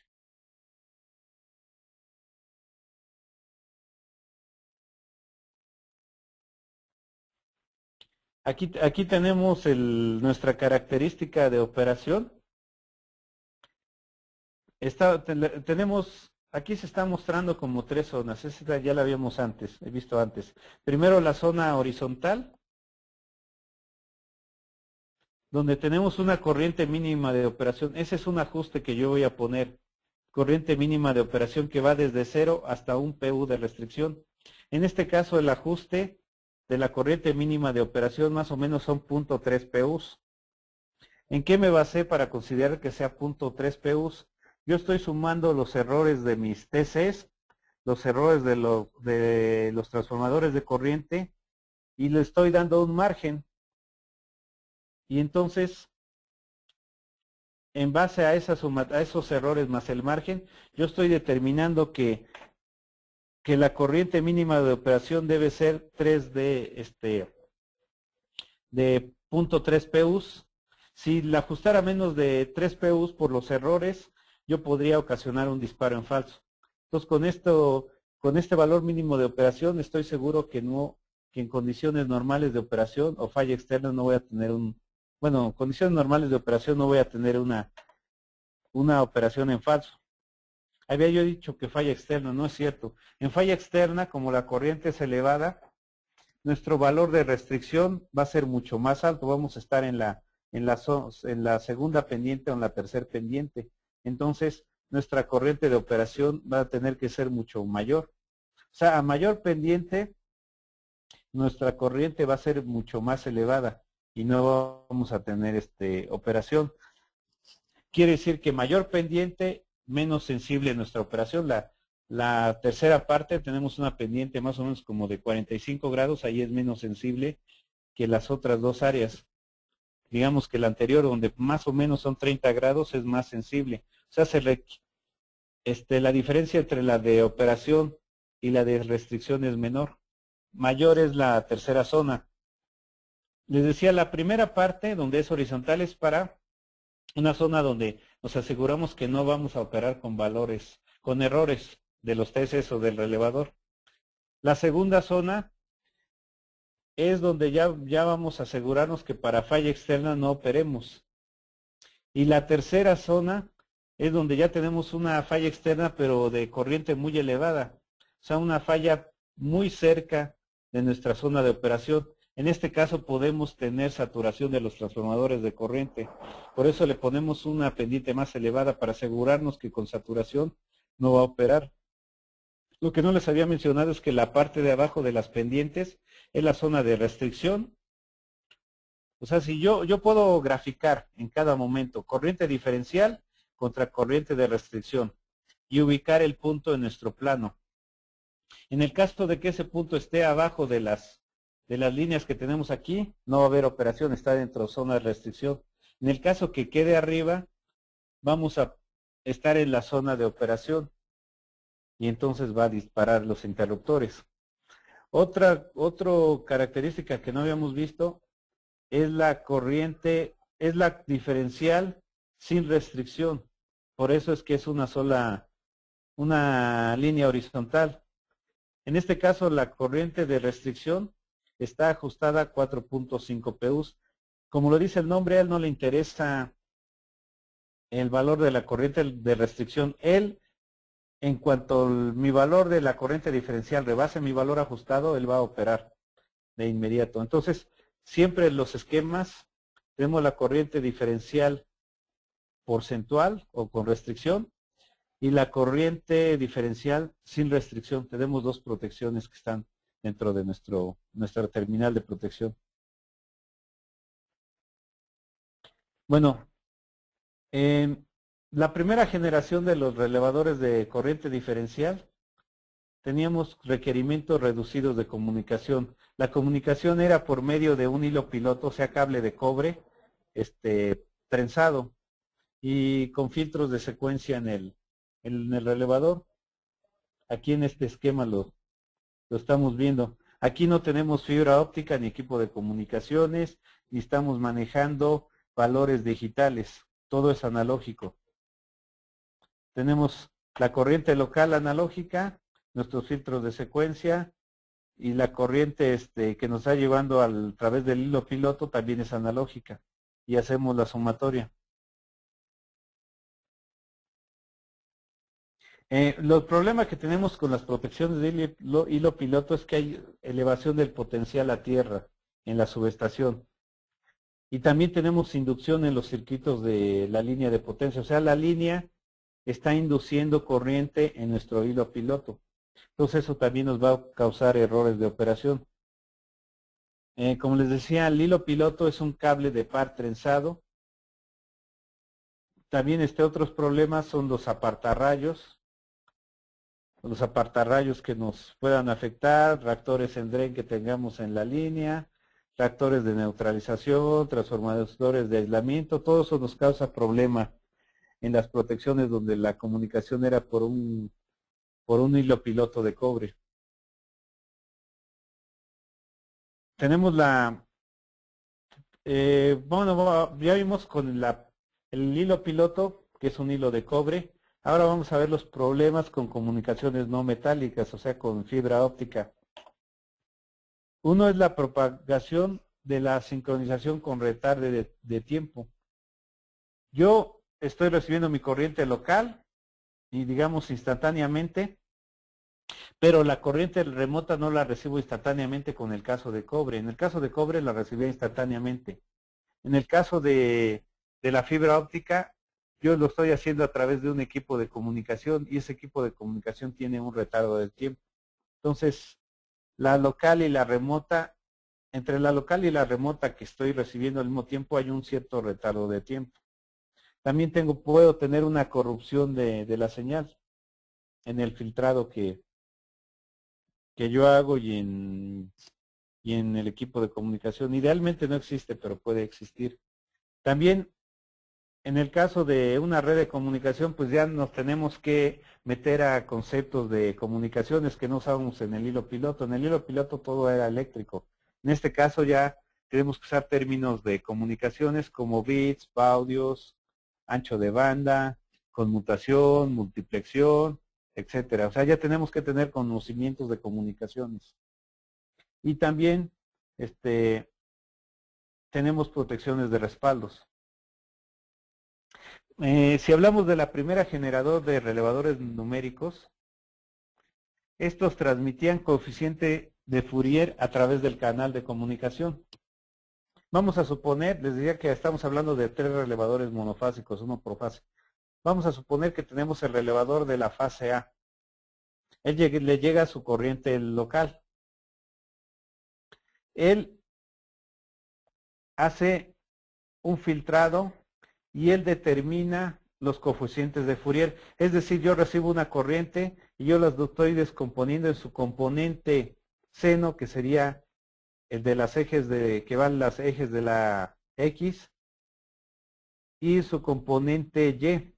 Aquí tenemos nuestra característica de operación. Aquí se está mostrando como 3 zonas. Esta ya la habíamos visto antes. Primero la zona horizontal, donde tenemos una corriente mínima de operación. Ese es un ajuste que yo voy a poner. Corriente mínima de operación que va desde 0 hasta un PU de restricción. En este caso el ajuste de la corriente mínima de operación más o menos son 0.3 PUs. ¿En qué me basé para considerar que sea 0.3 PUs? Yo estoy sumando los errores de mis TCs, los errores de los transformadores de corriente y le estoy dando un margen. Y entonces, en base a esos errores más el margen, yo estoy determinando que la corriente mínima de operación debe ser 3 de 0.3 PUs. Si la ajustara menos de 3 PUs por los errores, yo podría ocasionar un disparo en falso. Entonces, con este valor mínimo de operación, estoy seguro que en condiciones normales de operación o falla externa no voy a tener en condiciones normales de operación no voy a tener una operación en falso. Había yo dicho que falla externa, no es cierto. En falla externa, como la corriente es elevada, nuestro valor de restricción va a ser mucho más alto. Vamos a estar en la segunda pendiente o en la tercera pendiente. Entonces, nuestra corriente de operación va a tener que ser mucho mayor. O sea, a mayor pendiente, nuestra corriente va a ser mucho más elevada y no vamos a tener operación. Quiere decir que mayor pendiente, menos sensible nuestra operación. La tercera parte tenemos una pendiente más o menos como de 45 grados, ahí es menos sensible que las otras dos áreas. Digamos que la anterior, donde más o menos son 30 grados, es más sensible. O sea, la diferencia entre la de operación y la de restricción es menor. Mayor es la tercera zona. Les decía, la primera parte, donde es horizontal, es para una zona donde nos aseguramos que no vamos a operar con valores, con errores de los TCs o del relevador. La segunda zona es donde ya vamos a asegurarnos que para falla externa no operemos. Y la tercera zona es donde ya tenemos una falla externa, pero de corriente muy elevada. O sea, una falla muy cerca de nuestra zona de operación. En este caso podemos tener saturación de los transformadores de corriente. Por eso le ponemos una pendiente más elevada para asegurarnos que con saturación no va a operar. Lo que no les había mencionado es que la parte de abajo de las pendientes es la zona de restricción. O sea, si yo puedo graficar en cada momento corriente diferencial contra corriente de restricción y ubicar el punto en nuestro plano. En el caso de que ese punto esté abajo de las líneas que tenemos aquí, no va a haber operación, está dentro de zona de restricción. En el caso que quede arriba, vamos a estar en la zona de operación y entonces va a disparar los interruptores. Otra característica que no habíamos visto es la corriente, es la diferencial sin restricción. Por eso es que es una línea horizontal. En este caso, la corriente de restricción está ajustada a 4.5 PUs. Como lo dice el nombre, a él no le interesa el valor de la corriente de restricción. Él, en cuanto mi valor de la corriente diferencial rebase mi valor ajustado, él va a operar de inmediato. Entonces, siempre en los esquemas tenemos la corriente diferencial porcentual o con restricción y la corriente diferencial sin restricción. Tenemos dos protecciones que están dentro de nuestra terminal de protección. Bueno, la primera generación de los relevadores de corriente diferencial teníamos requerimientos reducidos de comunicación. La comunicación era por medio de un hilo piloto, o sea, cable de cobre, trenzado y con filtros de secuencia en el relevador. Aquí en este esquema lo estamos viendo. Aquí no tenemos fibra óptica ni equipo de comunicaciones, ni estamos manejando valores digitales. Todo es analógico. Tenemos la corriente local analógica, nuestros filtros de secuencia y la corriente que nos está llevando a través del hilo piloto también es analógica y hacemos la sumatoria. Los problemas que tenemos con las protecciones de hilo piloto es que hay elevación del potencial a tierra en la subestación. Y también tenemos inducción en los circuitos de la línea de potencia. O sea, la línea está induciendo corriente en nuestro hilo piloto. Entonces eso también nos va a causar errores de operación. Como les decía, el hilo piloto es un cable de par trenzado. También otros problemas son los apartarrayos que nos puedan afectar, reactores en DREN que tengamos en la línea, reactores de neutralización, transformadores de aislamiento, todo eso nos causa problema en las protecciones donde la comunicación era por un hilo piloto de cobre. Tenemos bueno, ya vimos con el hilo piloto, que es un hilo de cobre. Ahora vamos a ver los problemas con comunicaciones no metálicas, o sea, con fibra óptica. Uno es la propagación de la sincronización con retardo de tiempo. Yo estoy recibiendo mi corriente local y digamos instantáneamente, pero la corriente remota no la recibo instantáneamente con el caso de cobre. En el caso de cobre la recibía instantáneamente. En el caso de la fibra óptica, yo lo estoy haciendo a través de un equipo de comunicación y ese equipo de comunicación tiene un retardo del tiempo. Entonces, la local y la remota, entre la local y la remota que estoy recibiendo al mismo tiempo hay un cierto retardo de tiempo. También puedo tener una corrupción de la señal en el filtrado que yo hago y en el equipo de comunicación. Idealmente no existe, pero puede existir. También En el caso de una red de comunicación, pues ya nos tenemos que meter a conceptos de comunicaciones que no usábamos en el hilo piloto. En el hilo piloto todo era eléctrico. En este caso ya tenemos que usar términos de comunicaciones como bits, baudios, ancho de banda, conmutación, multiplexión, etcétera. O sea, ya tenemos que tener conocimientos de comunicaciones. Y también tenemos protecciones de respaldos. Si hablamos de la primera generador de relevadores numéricos, estos transmitían coeficiente de Fourier a través del canal de comunicación. Vamos a suponer, les decía que estamos hablando de 3 relevadores monofásicos, uno por fase. Vamos a suponer que tenemos el relevador de la fase A. Le llega su corriente local. Él hace un filtrado y él determina los coeficientes de Fourier. Es decir, yo recibo una corriente y yo las estoy descomponiendo en su componente seno, que sería el de las ejes que van las ejes de la X, y su componente Y.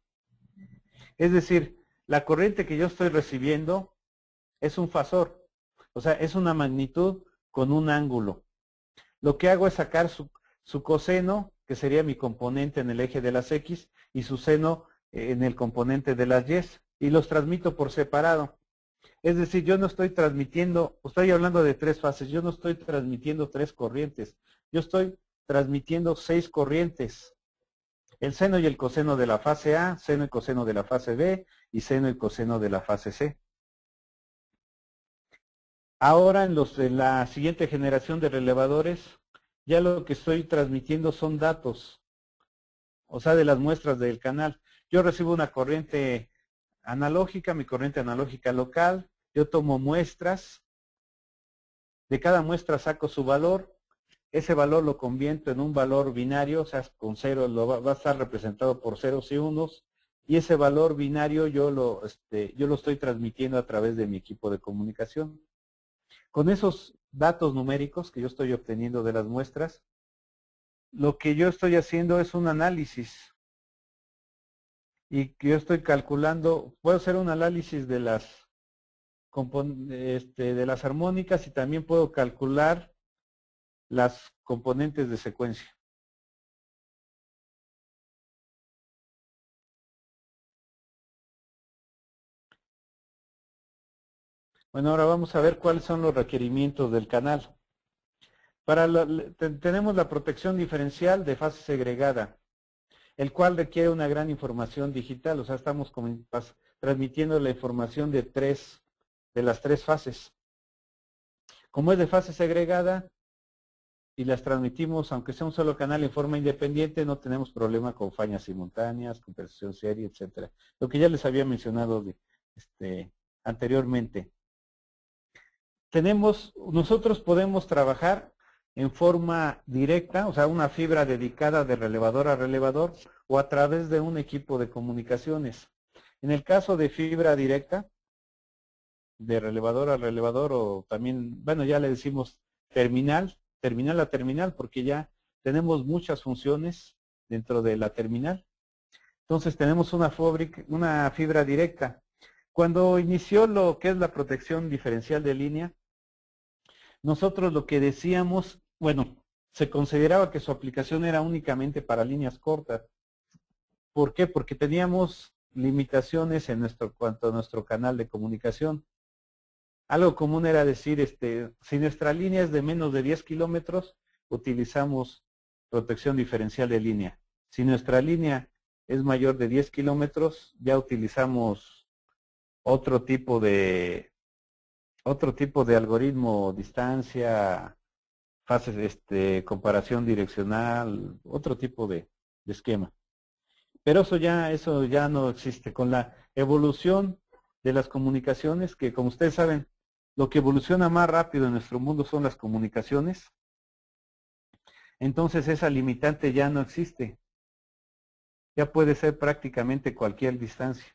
Es decir, la corriente que yo estoy recibiendo es un fasor, o sea, es una magnitud con un ángulo. Lo que hago es sacar su coseno, que sería mi componente en el eje de las X, y su seno en el componente de las Y, y los transmito por separado. Es decir, yo no estoy transmitiendo, estoy hablando de 3 fases, yo no estoy transmitiendo 3 corrientes, yo estoy transmitiendo 6 corrientes. El seno y el coseno de la fase A, seno y coseno de la fase B, y seno y coseno de la fase C. Ahora en la siguiente generación de relevadores, ya lo que estoy transmitiendo son datos, o sea, de las muestras del canal. Yo recibo una corriente analógica, mi corriente analógica local, yo tomo muestras, de cada muestra saco su valor, ese valor lo convierto en un valor binario, o sea, con cero, va a estar representado por ceros y unos, y ese valor binario yo lo estoy transmitiendo a través de mi equipo de comunicación. Con esos datos numéricos que yo estoy obteniendo de las muestras, lo que yo estoy haciendo es un análisis. Y que yo estoy calculando, puedo hacer un análisis de las armónicas, y también puedo calcular las componentes de secuencia. Bueno, ahora vamos a ver cuáles son los requerimientos del canal. Tenemos la protección diferencial de fase segregada, el cual requiere una gran información digital, o sea, estamos transmitiendo la información de las tres fases. Como es de fase segregada y las transmitimos, aunque sea un solo canal en forma independiente, no tenemos problema con fallas simultáneas, compensación serie, etcétera. Lo que ya les había mencionado anteriormente. Nosotros podemos trabajar en forma directa, o sea, una fibra dedicada de relevador a relevador, o a través de un equipo de comunicaciones. En el caso de fibra directa, de relevador a relevador, o también, bueno, ya le decimos terminal a terminal, porque ya tenemos muchas funciones dentro de la terminal. Entonces tenemos una fibra directa. Cuando inició lo que es la protección diferencial de línea, nosotros lo que decíamos, bueno, se consideraba que su aplicación era únicamente para líneas cortas. ¿Por qué? Porque teníamos limitaciones en cuanto a nuestro canal de comunicación. Algo común era decir, si nuestra línea es de menos de 10 kilómetros, utilizamos protección diferencial de línea. Si nuestra línea es mayor de 10 kilómetros, ya utilizamos otro tipo de algoritmo, distancia, fases, comparación direccional, otro tipo de esquema. Pero eso ya no existe. Con la evolución de las comunicaciones, que como ustedes saben, lo que evoluciona más rápido en nuestro mundo son las comunicaciones, entonces esa limitante ya no existe. Ya puede ser prácticamente cualquier distancia.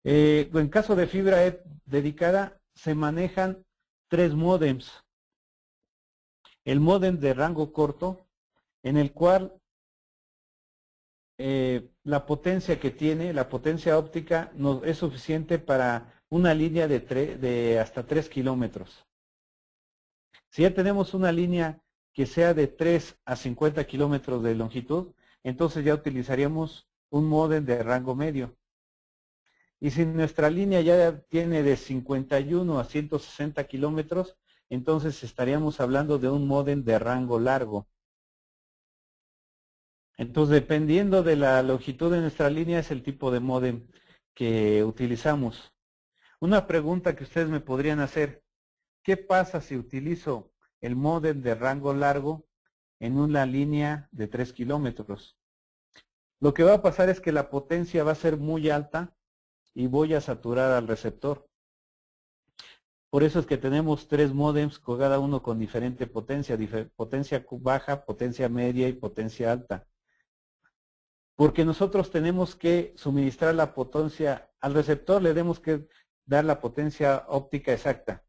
En caso de fibra dedicada, se manejan 3 módems. El módem de rango corto, en el cual la potencia que tiene, la potencia óptica, es suficiente para una línea de hasta 3 kilómetros. Si ya tenemos una línea que sea de 3 a 50 kilómetros de longitud, entonces ya utilizaríamos un módem de rango medio. Y si nuestra línea ya tiene de 51 a 160 kilómetros, entonces estaríamos hablando de un módem de rango largo. Entonces, dependiendo de la longitud de nuestra línea, es el tipo de módem que utilizamos. Una pregunta que ustedes me podrían hacer: ¿qué pasa si utilizo el módem de rango largo en una línea de 3 kilómetros? Lo que va a pasar es que la potencia va a ser muy alta y voy a saturar al receptor. Por eso es que tenemos 3 módems, cada uno con diferente potencia, potencia baja, potencia media y potencia alta. Porque nosotros tenemos que suministrar la potencia al receptor, le tenemos que dar la potencia óptica exacta.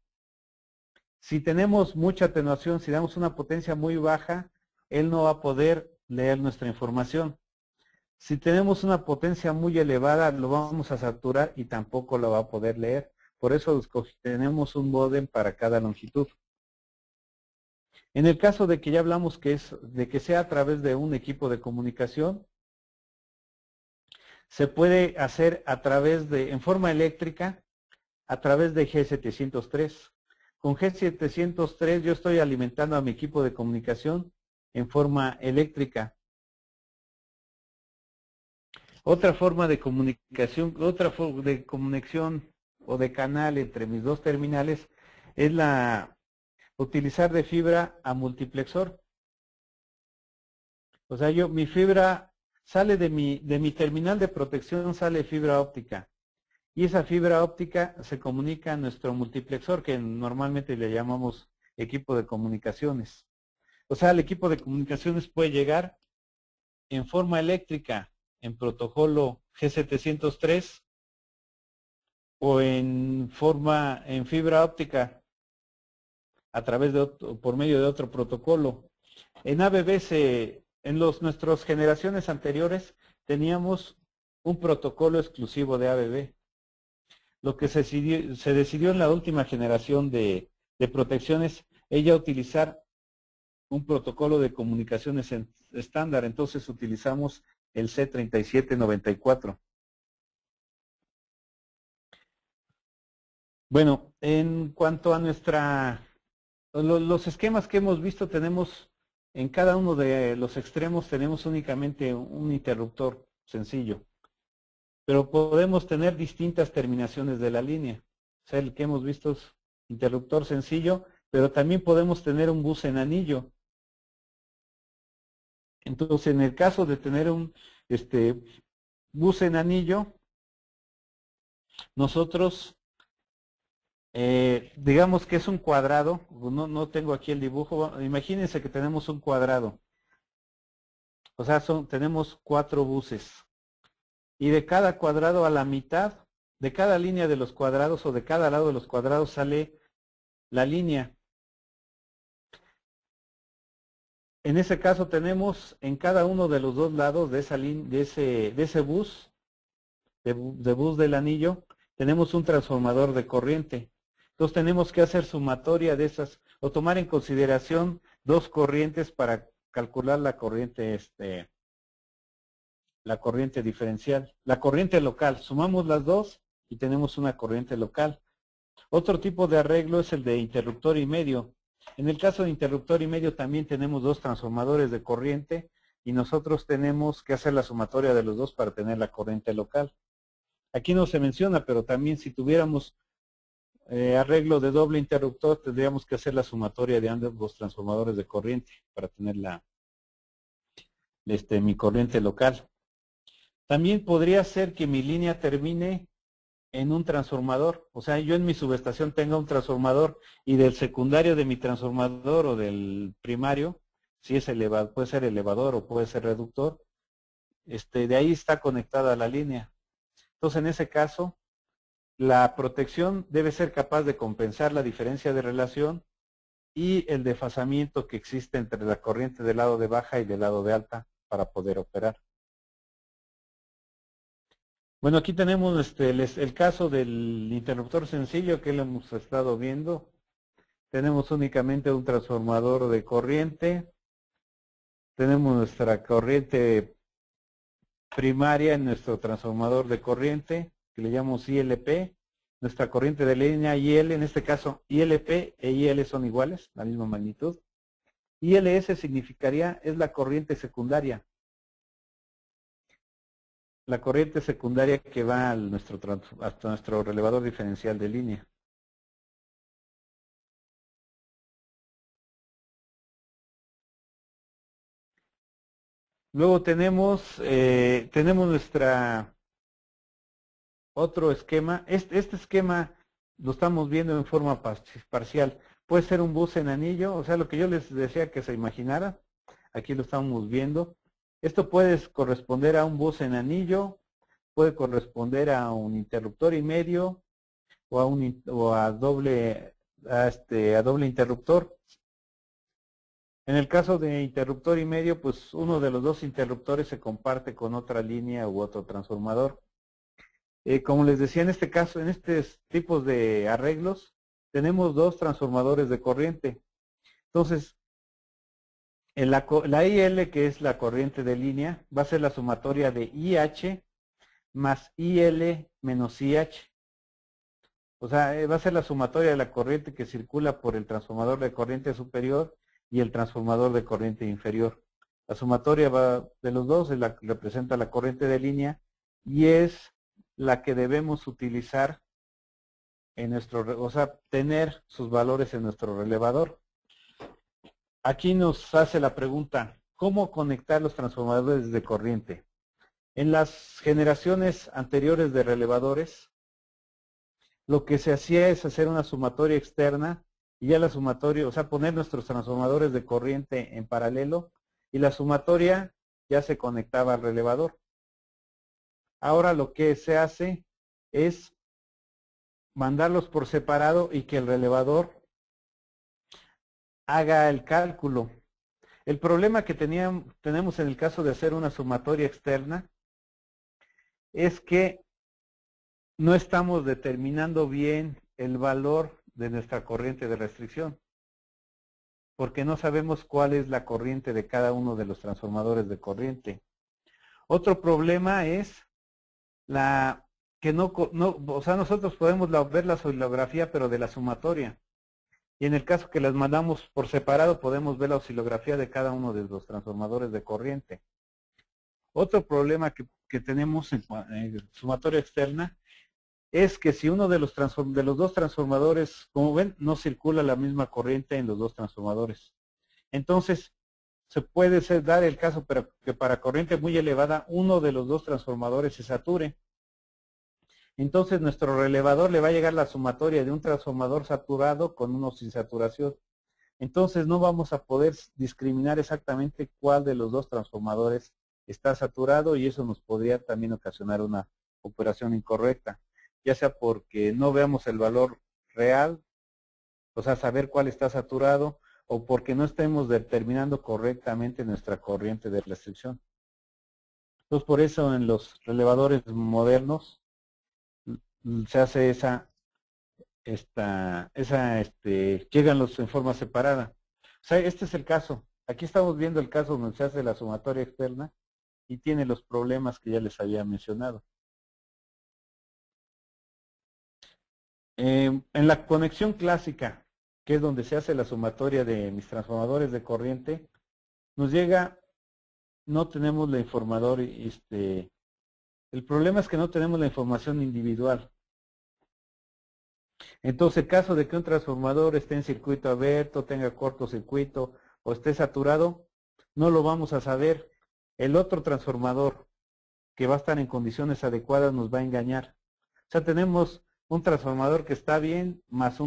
Si tenemos mucha atenuación, si damos una potencia muy baja, él no va a poder leer nuestra información. Si tenemos una potencia muy elevada, lo vamos a saturar y tampoco lo va a poder leer. Por eso tenemos un módem para cada longitud. En el caso de que ya hablamos de que sea a través de un equipo de comunicación, se puede hacer en forma eléctrica, a través de G703. Con G703 yo estoy alimentando a mi equipo de comunicación en forma eléctrica. Otra forma de comunicación, otra forma de conexión o de canal entre mis dos terminales es utilizar de fibra a multiplexor. O sea, mi fibra sale de mi terminal de protección, sale fibra óptica. Y esa fibra óptica se comunica a nuestro multiplexor, que normalmente le llamamos equipo de comunicaciones. O sea, el equipo de comunicaciones puede llegar en forma eléctrica, en protocolo G703, o en fibra óptica, por medio de otro protocolo. En ABB, nuestras generaciones anteriores, teníamos un protocolo exclusivo de ABB. Lo que se decidió en la última generación de protecciones es ya utilizar un protocolo de comunicaciones estándar. Entonces utilizamos el C3794. Bueno, en cuanto a los esquemas que hemos visto, tenemos en cada uno de los extremos tenemos únicamente un interruptor sencillo. Pero podemos tener distintas terminaciones de la línea. O sea, el que hemos visto es interruptor sencillo, pero también podemos tener un bus en anillo. Entonces, en el caso de tener un bus en anillo, nosotros, digamos que es un cuadrado, no tengo aquí el dibujo, imagínense que tenemos un cuadrado. O sea, tenemos 4 buses. Y de cada cuadrado a la mitad, de cada línea de los cuadrados o de cada lado de los cuadrados sale la línea. En ese caso tenemos en cada uno de los dos lados de ese bus, de bus del anillo, tenemos un transformador de corriente. Entonces tenemos que hacer sumatoria de esas, o tomar en consideración 2 corrientes para calcular la corriente diferencial, la corriente local. Sumamos las dos y tenemos una corriente local. Otro tipo de arreglo es el de interruptor y medio. En el caso de interruptor y medio también tenemos 2 transformadores de corriente y nosotros tenemos que hacer la sumatoria de los dos para tener la corriente local. Aquí no se menciona, pero también si tuviéramos arreglo de doble interruptor, tendríamos que hacer la sumatoria de ambos transformadores de corriente para tener mi corriente local. También podría ser que mi línea termine en un transformador. O sea, yo en mi subestación tenga un transformador y del secundario de mi transformador o del primario, si es elevado, puede ser elevador o puede ser reductor, de ahí está conectada la línea. Entonces, en ese caso, la protección debe ser capaz de compensar la diferencia de relación y el desfasamiento que existe entre la corriente del lado de baja y del lado de alta para poder operar. Bueno, aquí tenemos el caso del interruptor sencillo que lo hemos estado viendo. Tenemos únicamente un transformador de corriente. Tenemos nuestra corriente primaria en nuestro transformador de corriente, que le llamamos ILP. Nuestra corriente de línea IL, en este caso ILP e IL son iguales, la misma magnitud. ILS significaría, es la corriente secundaria. La corriente secundaria que va hasta nuestro relevador diferencial de línea. Luego tenemos otro esquema. Este esquema lo estamos viendo en forma parcial. Puede ser un bus en anillo, o sea, lo que yo les decía que se imaginara. Aquí lo estamos viendo. Esto puede corresponder a un bus en anillo, puede corresponder a un interruptor y medio o a doble interruptor. En el caso de interruptor y medio, pues uno de los dos interruptores se comparte con otra línea u otro transformador. Como les decía, en este caso, en estos tipos de arreglos, tenemos dos transformadores de corriente. Entonces, la IL, que es la corriente de línea, va a ser la sumatoria de IH más IL menos IH. O sea, va a ser la sumatoria de la corriente que circula por el transformador de corriente superior y el transformador de corriente inferior. La sumatoria de los dos es la que representa la corriente de línea y es la que debemos utilizar en o sea, tener sus valores en nuestro relevador. Aquí nos hace la pregunta, ¿cómo conectar los transformadores de corriente? En las generaciones anteriores de relevadores, lo que se hacía es hacer una sumatoria externa y ya la sumatoria, o sea, poner nuestros transformadores de corriente en paralelo y la sumatoria ya se conectaba al relevador. Ahora lo que se hace es mandarlos por separado y que el relevador haga el cálculo. El problema que tenemos en el caso de hacer una sumatoria externa es que no estamos determinando bien el valor de nuestra corriente de restricción, porque no sabemos cuál es la corriente de cada uno de los transformadores de corriente. Otro problema es o sea, nosotros podemos ver la oscilografía, pero de la sumatoria. Y en el caso que las mandamos por separado, podemos ver la oscilografía de cada uno de los transformadores de corriente. Otro problema que tenemos en sumatoria externa es que si uno de los dos transformadores, como ven, no circula la misma corriente en los dos transformadores. Entonces, se puede dar el caso que para corriente muy elevada, uno de los dos transformadores se sature. Entonces, nuestro relevador le va a llegar la sumatoria de un transformador saturado con uno sin saturación. Entonces, no vamos a poder discriminar exactamente cuál de los dos transformadores está saturado y eso nos podría también ocasionar una operación incorrecta, ya sea porque no veamos el valor real, o sea, saber cuál está saturado, o porque no estemos determinando correctamente nuestra corriente de restricción. Entonces, por eso en los relevadores modernos se hace llegan en forma separada. O sea, este es el caso. Aquí estamos viendo el caso donde se hace la sumatoria externa y tiene los problemas que ya les había mencionado. En la conexión clásica, que es donde se hace la sumatoria de mis transformadores de corriente, nos llega, no tenemos la informador, el problema es que no tenemos la información individual. Entonces, en caso de que un transformador esté en circuito abierto, tenga cortocircuito o esté saturado, no lo vamos a saber. El otro transformador que va a estar en condiciones adecuadas nos va a engañar. O sea, tenemos un transformador que está bien, más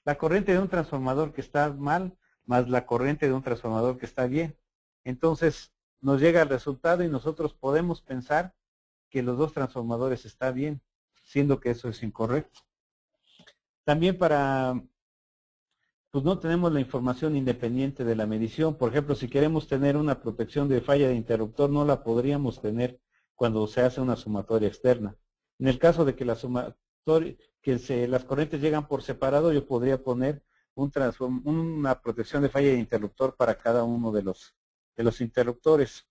la corriente de un transformador que está mal, más la corriente de un transformador que está bien. Entonces, nos llega el resultado y nosotros podemos pensar que los dos transformadores están bien, siendo que eso es incorrecto. También pues no tenemos la información independiente de la medición. Por ejemplo, si queremos tener una protección de falla de interruptor, no la podríamos tener cuando se hace una sumatoria externa. En el caso de que las corrientes llegan por separado, yo podría poner una protección de falla de interruptor para cada uno de los interruptores.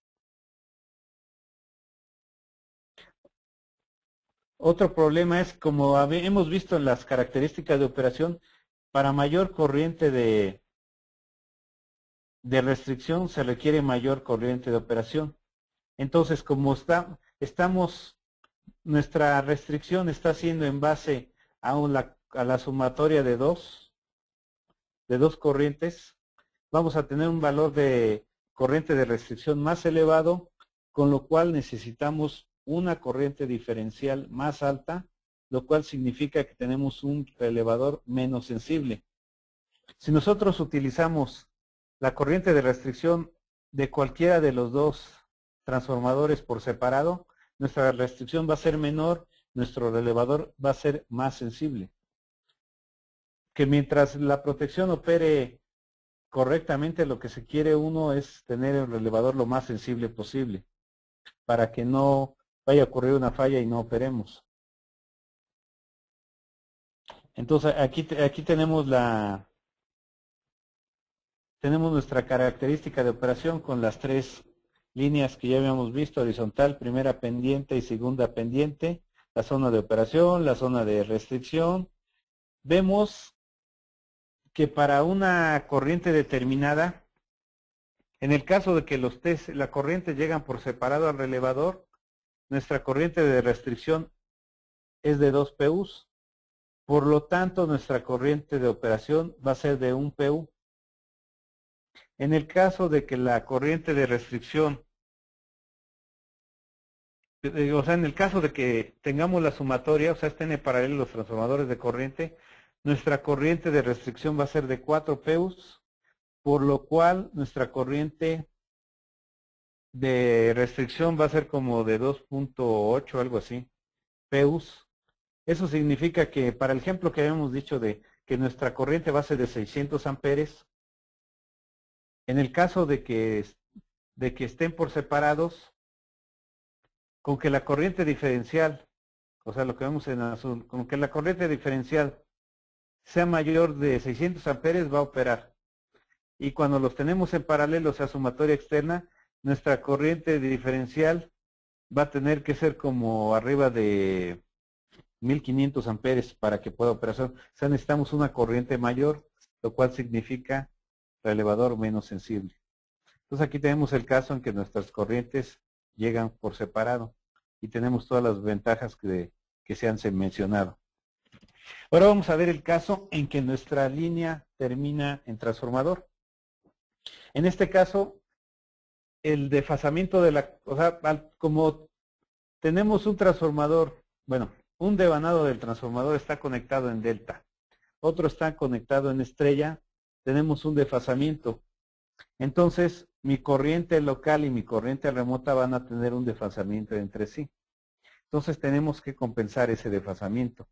Otro problema es, como hemos visto en las características de operación, para mayor corriente de restricción se requiere mayor corriente de operación. Entonces, como nuestra restricción está siendo en base a la sumatoria de dos corrientes, vamos a tener un valor de corriente de restricción más elevado, con lo cual necesitamos una corriente diferencial más alta, lo cual significa que tenemos un relevador menos sensible. Si nosotros utilizamos la corriente de restricción de cualquiera de los dos transformadores por separado, nuestra restricción va a ser menor, nuestro relevador va a ser más sensible. Que mientras la protección opere correctamente, lo que se quiere uno es tener el relevador lo más sensible posible, para que no vaya a ocurrir una falla y no operemos. Entonces aquí tenemos nuestra característica de operación con las tres líneas que ya habíamos visto: horizontal, primera pendiente y segunda pendiente, la zona de operación, la zona de restricción. Vemos que para una corriente determinada, en el caso de que la corriente llegan por separado al relevador, nuestra corriente de restricción es de 2 PUs, por lo tanto nuestra corriente de operación va a ser de 1 PU. En el caso de que la corriente de restricción, o sea, en el caso de que tengamos la sumatoria, o sea, estén en paralelo los transformadores de corriente, nuestra corriente de restricción va a ser de 4 PUs, por lo cual nuestra corriente de restricción va a ser como de 2.8, algo así, PUs. Eso significa que para el ejemplo que habíamos dicho de que nuestra corriente va a ser de 600 amperes, en el caso de que estén por separados, con que la corriente diferencial, o sea, lo que vemos en azul, con que la corriente diferencial sea mayor de 600 amperes va a operar. Y cuando los tenemos en paralelo, o sea, sumatoria externa, nuestra corriente diferencial va a tener que ser como arriba de 1500 amperes para que pueda operar. O sea, necesitamos una corriente mayor, lo cual significa relevador menos sensible. Entonces aquí tenemos el caso en que nuestras corrientes llegan por separado y tenemos todas las ventajas que se han mencionado. Ahora vamos a ver el caso en que nuestra línea termina en transformador. En este caso, el desfasamiento como tenemos un transformador, bueno, un devanado del transformador está conectado en delta, otro está conectado en estrella, tenemos un desfasamiento. Entonces, mi corriente local y mi corriente remota van a tener un desfasamiento entre sí. Entonces, tenemos que compensar ese desfasamiento.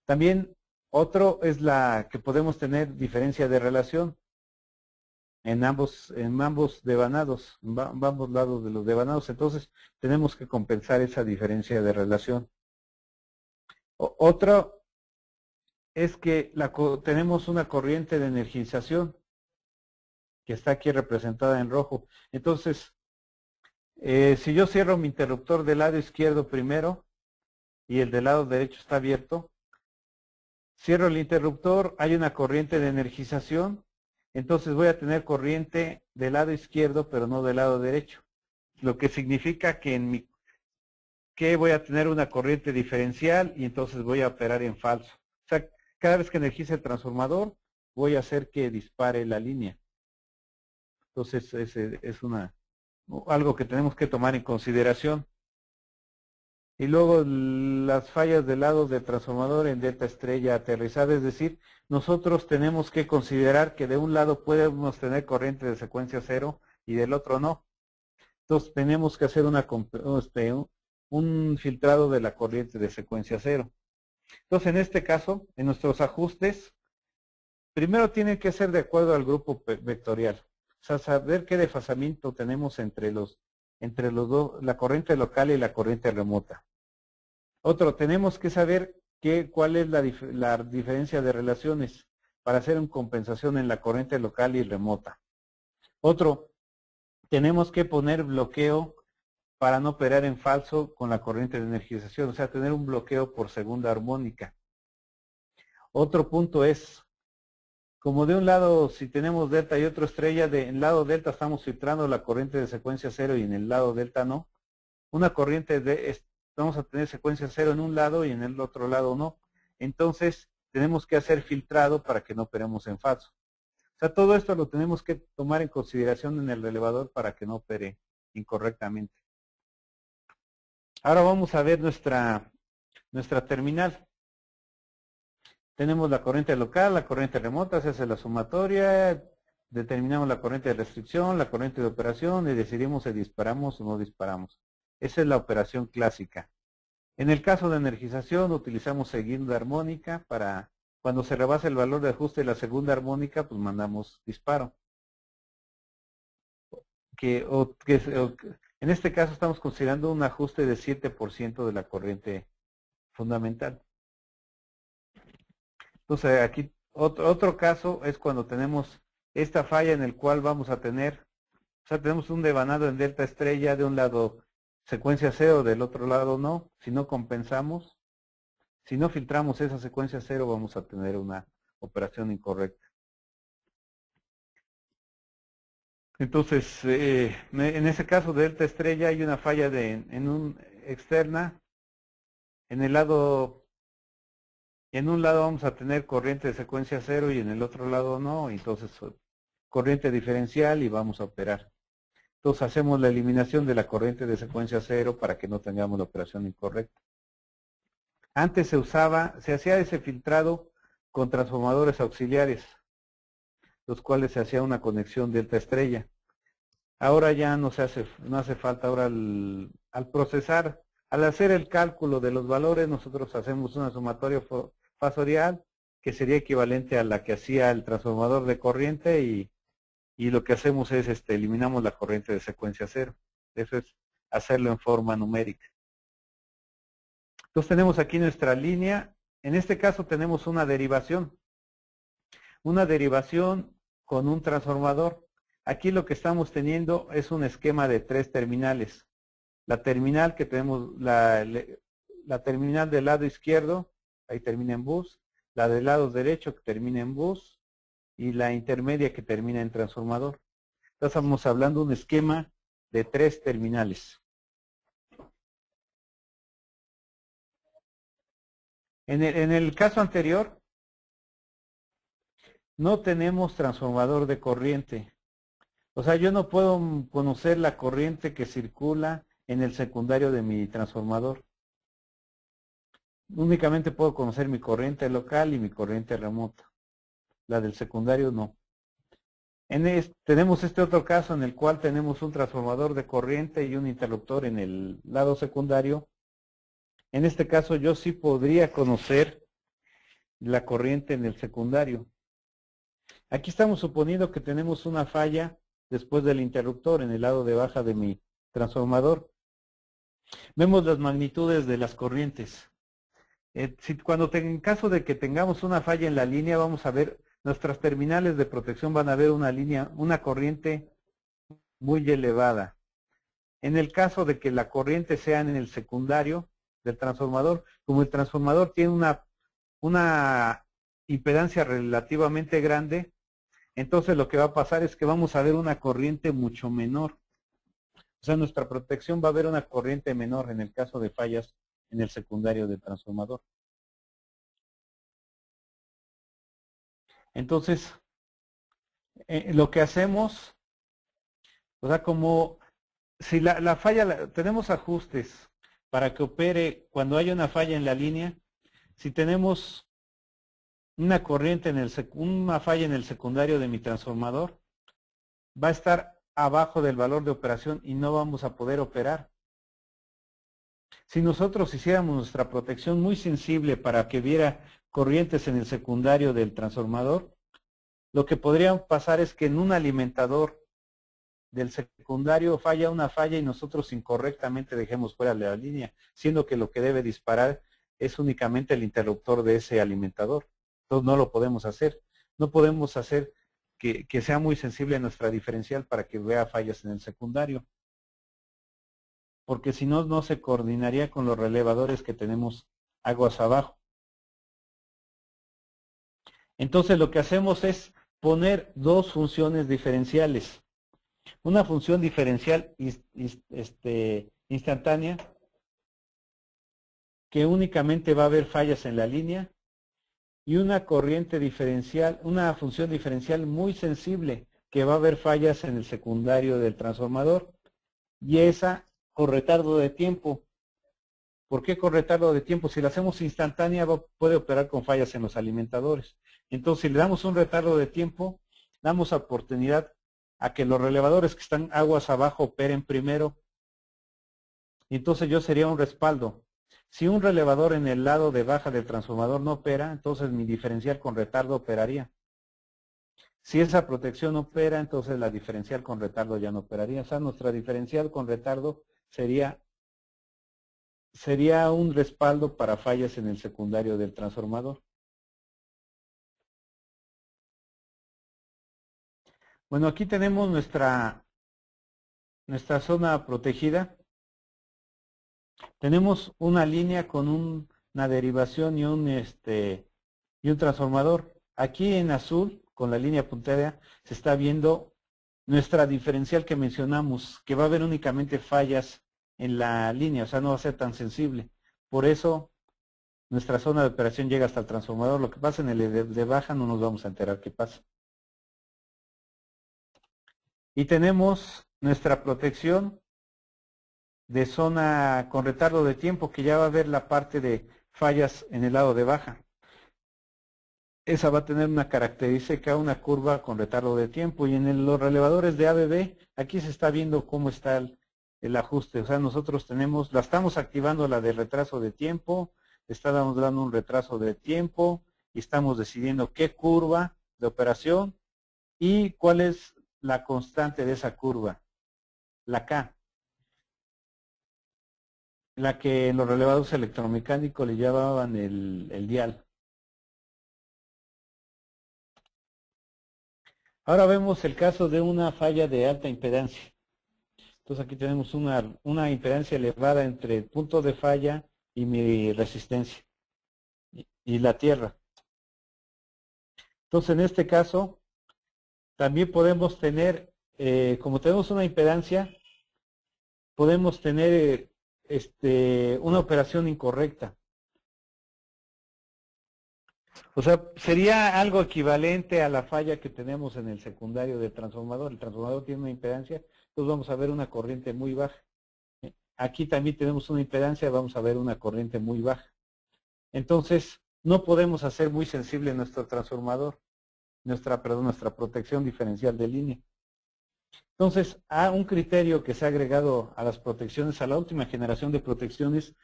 También, otro es la que podemos tener diferencia de relación en ambos devanados, en ambos lados de los devanados. Entonces, tenemos que compensar esa diferencia de relación. Otro es que tenemos una corriente de energización que está aquí representada en rojo. Entonces, si yo cierro mi interruptor del lado izquierdo primero y el del lado derecho está abierto, cierro el interruptor, hay una corriente de energización, entonces voy a tener corriente del lado izquierdo pero no del lado derecho, lo que significa que voy a tener una corriente diferencial y entonces voy a operar en falso. O sea, cada vez que energice el transformador, voy a hacer que dispare la línea. Entonces, es algo que tenemos que tomar en consideración. Y luego las fallas del lado del transformador en delta estrella aterrizada, es decir, nosotros tenemos que considerar que de un lado podemos tener corriente de secuencia cero y del otro no. Entonces tenemos que hacer un filtrado de la corriente de secuencia cero. Entonces en este caso, en nuestros ajustes, primero tienen que ser de acuerdo al grupo vectorial. O sea, saber qué desfasamiento tenemos entre los dos, la corriente local y la corriente remota. Otro, tenemos que saber cuál es la diferencia de relaciones para hacer una compensación en la corriente local y remota. Otro, tenemos que poner bloqueo para no operar en falso con la corriente de energización, o sea, tener un bloqueo por segunda armónica. Otro punto es, como de un lado, si tenemos delta y otro estrella, en el lado delta estamos filtrando la corriente de secuencia cero y en el lado delta no. Una corriente vamos a tener secuencia cero en un lado y en el otro lado no. Entonces, tenemos que hacer filtrado para que no operemos en falso. O sea, todo esto lo tenemos que tomar en consideración en el relevador para que no opere incorrectamente. Ahora vamos a ver nuestra terminal. Tenemos la corriente local, la corriente remota, se hace la sumatoria, determinamos la corriente de restricción, la corriente de operación y decidimos si disparamos o no disparamos. Esa es la operación clásica. En el caso de energización utilizamos segunda armónica para cuando se rebasa el valor de ajuste de la segunda armónica, pues mandamos disparo. En este caso estamos considerando un ajuste de 7% de la corriente fundamental. Entonces aquí otro caso es cuando tenemos esta falla en el cual vamos a tener, o sea, tenemos un devanado en delta estrella, de un lado secuencia cero, del otro lado no. Si no compensamos, si no filtramos esa secuencia cero, vamos a tener una operación incorrecta. Entonces, en ese caso de delta estrella hay una falla externa. En un lado vamos a tener corriente de secuencia cero y en el otro lado no. Entonces, corriente diferencial y vamos a operar. Entonces, hacemos la eliminación de la corriente de secuencia cero para que no tengamos la operación incorrecta. Antes se hacía ese filtrado con transformadores auxiliares, los cuales se hacía una conexión delta estrella. Ahora ya no hace falta. Ahora al procesar, al hacer el cálculo de los valores, nosotros hacemos una sumatoria fasorial que sería equivalente a la que hacía el transformador de corriente y lo que hacemos es eliminamos la corriente de secuencia cero. Eso es hacerlo en forma numérica. Entonces tenemos aquí nuestra línea. En este caso tenemos una derivación. Una derivación con un transformador. Aquí lo que estamos teniendo es un esquema de 3 terminales. La terminal que tenemos, la terminal del lado izquierdo, ahí termina en bus. La del lado derecho que termina en bus. Y la intermedia que termina en transformador. Entonces estamos hablando de un esquema de 3 terminales. En el caso anterior, no tenemos transformador de corriente. O sea, yo no puedo conocer la corriente que circula en el secundario de mi transformador. Únicamente puedo conocer mi corriente local y mi corriente remota. La del secundario no. Tenemos este otro caso en el cual tenemos un transformador de corriente y un interruptor en el lado secundario. En este caso yo sí podría conocer la corriente en el secundario. Aquí estamos suponiendo que tenemos una falla después del interruptor en el lado de baja de mi transformador. Vemos las magnitudes de las corrientes. En caso de que tengamos una falla en la línea, vamos a ver, nuestras terminales de protección van a ver una corriente muy elevada. En el caso de que la corriente sea en el secundario del transformador, como el transformador tiene una impedancia relativamente grande, entonces lo que va a pasar es que vamos a ver una corriente mucho menor. O sea, nuestra protección va a ver una corriente menor en el caso de fallas en el secundario del transformador. Entonces, lo que hacemos, o sea, como si la falla, tenemos ajustes para que opere cuando haya una falla en la línea. Si tenemos una corriente una falla en el secundario de mi transformador, va a estar abajo del valor de operación y no vamos a poder operar. Si nosotros hiciéramos nuestra protección muy sensible para que viera corrientes en el secundario del transformador, lo que podría pasar es que en un alimentador del secundario falla una falla y nosotros incorrectamente dejemos fuera de la línea, siendo que lo que debe disparar es únicamente el interruptor de ese alimentador. Entonces no lo podemos hacer. No podemos hacer que sea muy sensible nuestra diferencial para que vea fallas en el secundario. Porque si no, no se coordinaría con los relevadores que tenemos aguas abajo. Entonces lo que hacemos es poner dos funciones diferenciales. Una función diferencial instantánea, que únicamente va a haber fallas en la línea, y una corriente diferencial, una función diferencial muy sensible, que va a haber fallas en el secundario del transformador, y esa con retardo de tiempo. ¿Por qué con retardo de tiempo? Si la hacemos instantánea puede operar con fallas en los alimentadores. Entonces, si le damos un retardo de tiempo, damos oportunidad a que los relevadores que están aguas abajo operen primero. Entonces yo sería un respaldo. Si un relevador en el lado de baja del transformador no opera, entonces mi diferencial con retardo operaría. Si esa protección opera, entonces la diferencial con retardo ya no operaría. O sea, nuestra diferencial con retardo sería un respaldo para fallas en el secundario del transformador. Bueno, aquí tenemos nuestra zona protegida. Tenemos una línea con una derivación y un transformador. Aquí en azul, con la línea puntera, se está viendo nuestra diferencial que mencionamos, que va a haber únicamente fallas en la línea, o sea, no va a ser tan sensible. Por eso, nuestra zona de operación llega hasta el transformador. Lo que pasa en el de baja no nos vamos a enterar qué pasa. Y tenemos nuestra protección de zona con retardo de tiempo, que ya va a ver la parte de fallas en el lado de baja. Esa va a tener una característica, una curva con retardo de tiempo. Y en los relevadores de ABB, aquí se está viendo cómo está el ajuste. O sea, nosotros la estamos activando la de retraso de tiempo, estamos dando un retraso de tiempo y estamos decidiendo qué curva de operación y cuál es la constante de esa curva, la K. La que en los relevadores electromecánicos le llamaban el dial. Ahora vemos el caso de una falla de alta impedancia. Entonces aquí tenemos una impedancia elevada entre el punto de falla y mi resistencia y la tierra. Entonces en este caso también podemos tener, como tenemos una impedancia, podemos tener una operación incorrecta. O sea, sería algo equivalente a la falla que tenemos en el secundario del transformador. El transformador tiene una impedancia, entonces vamos a ver una corriente muy baja. Aquí también tenemos una impedancia, vamos a ver una corriente muy baja. Entonces, no podemos hacer muy sensible nuestro transformador, nuestra protección diferencial de línea. Entonces, un criterio que se ha agregado a las protecciones, a la última generación de protecciones,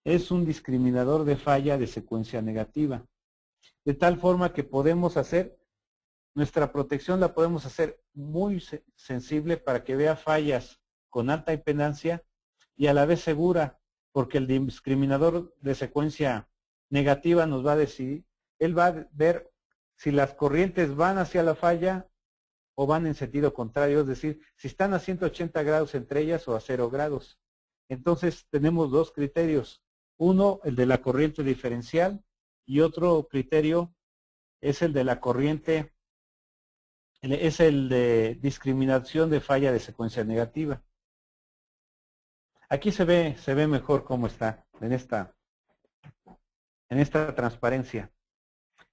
es un discriminador de falla de secuencia negativa. De tal forma que podemos hacer, nuestra protección la podemos hacer muy sensible para que vea fallas con alta impedancia y a la vez segura, porque el discriminador de secuencia negativa nos va a decidir, él va a ver si las corrientes van hacia la falla o van en sentido contrario, es decir, si están a 180 grados entre ellas o a 0 grados. Entonces tenemos dos criterios, uno el de la corriente diferencial y otro criterio es el de la corriente, es el de discriminación de falla de secuencia negativa. Aquí se ve mejor cómo está en esta transparencia.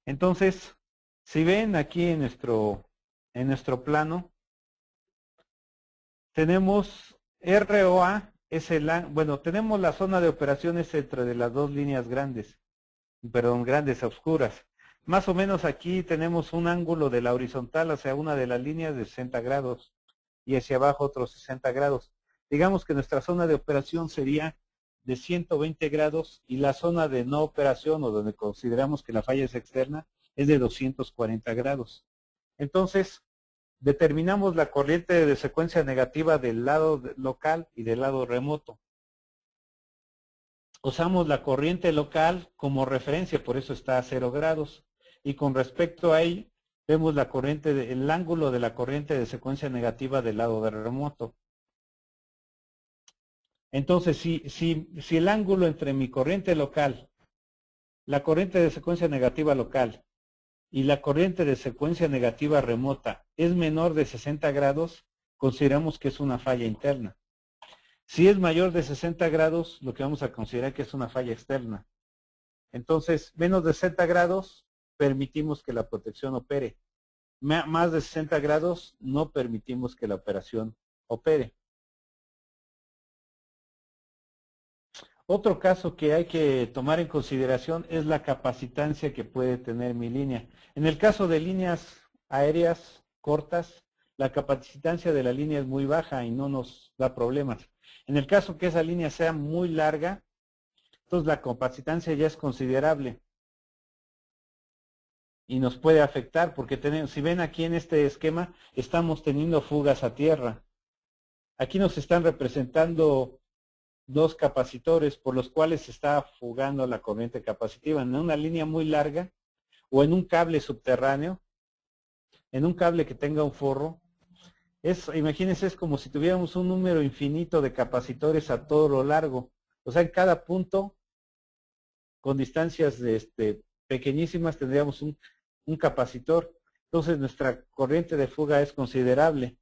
Entonces, si ven aquí en nuestro plano, tenemos ROA, tenemos la zona de operaciones entre las dos líneas grandes oscuras. Más o menos aquí tenemos un ángulo de la horizontal hacia una de las líneas de 60 grados y hacia abajo otros 60 grados. Digamos que nuestra zona de operación sería de 120 grados y la zona de no operación o donde consideramos que la falla es externa es de 240 grados. Entonces, determinamos la corriente de secuencia negativa del lado local y del lado remoto. Usamos la corriente local como referencia, por eso está a 0 grados. Y con respecto a ello, vemos la corriente, el ángulo de la corriente de secuencia negativa del lado de remoto. Entonces, si el ángulo entre mi corriente local, la corriente de secuencia negativa local y la corriente de secuencia negativa remota es menor de 60 grados, consideramos que es una falla interna. Si es mayor de 60 grados, lo que vamos a considerar que es una falla externa. Entonces, menos de 60 grados, permitimos que la protección opere. Más de 60 grados, no permitimos que la operación opere. Otro caso que hay que tomar en consideración es la capacitancia que puede tener mi línea. En el caso de líneas aéreas cortas, la capacitancia de la línea es muy baja y no nos da problemas. En el caso que esa línea sea muy larga, entonces la capacitancia ya es considerable y nos puede afectar porque tenemos, si ven aquí en este esquema, estamos teniendo fugas a tierra. Aquí nos están representando dos capacitores por los cuales se está fugando la corriente capacitiva en una línea muy larga o en un cable subterráneo, en un cable que tenga un forro. Imagínense, es como si tuviéramos un número infinito de capacitores a todo lo largo. O sea, en cada punto, con distancias pequeñísimas, tendríamos un capacitor. Entonces, nuestra corriente de fuga es considerable.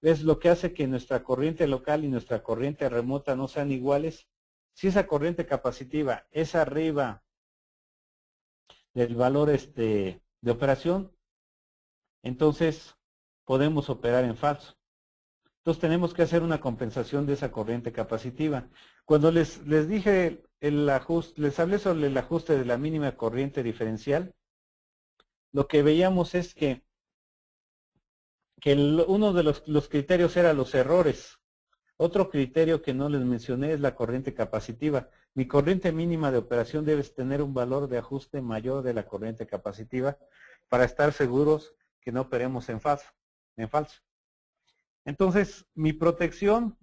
Es lo que hace que nuestra corriente local y nuestra corriente remota no sean iguales. Si esa corriente capacitiva es arriba del valor de operación, entonces podemos operar en falso. Entonces tenemos que hacer una compensación de esa corriente capacitiva. Cuando les dije el ajuste, les hablé sobre el ajuste de la mínima corriente diferencial, lo que veíamos es que uno de los criterios era los errores. Otro criterio que no les mencioné es la corriente capacitiva. Mi corriente mínima de operación debe tener un valor de ajuste mayor de la corriente capacitiva para estar seguros que no operemos en falso. Entonces, mi protección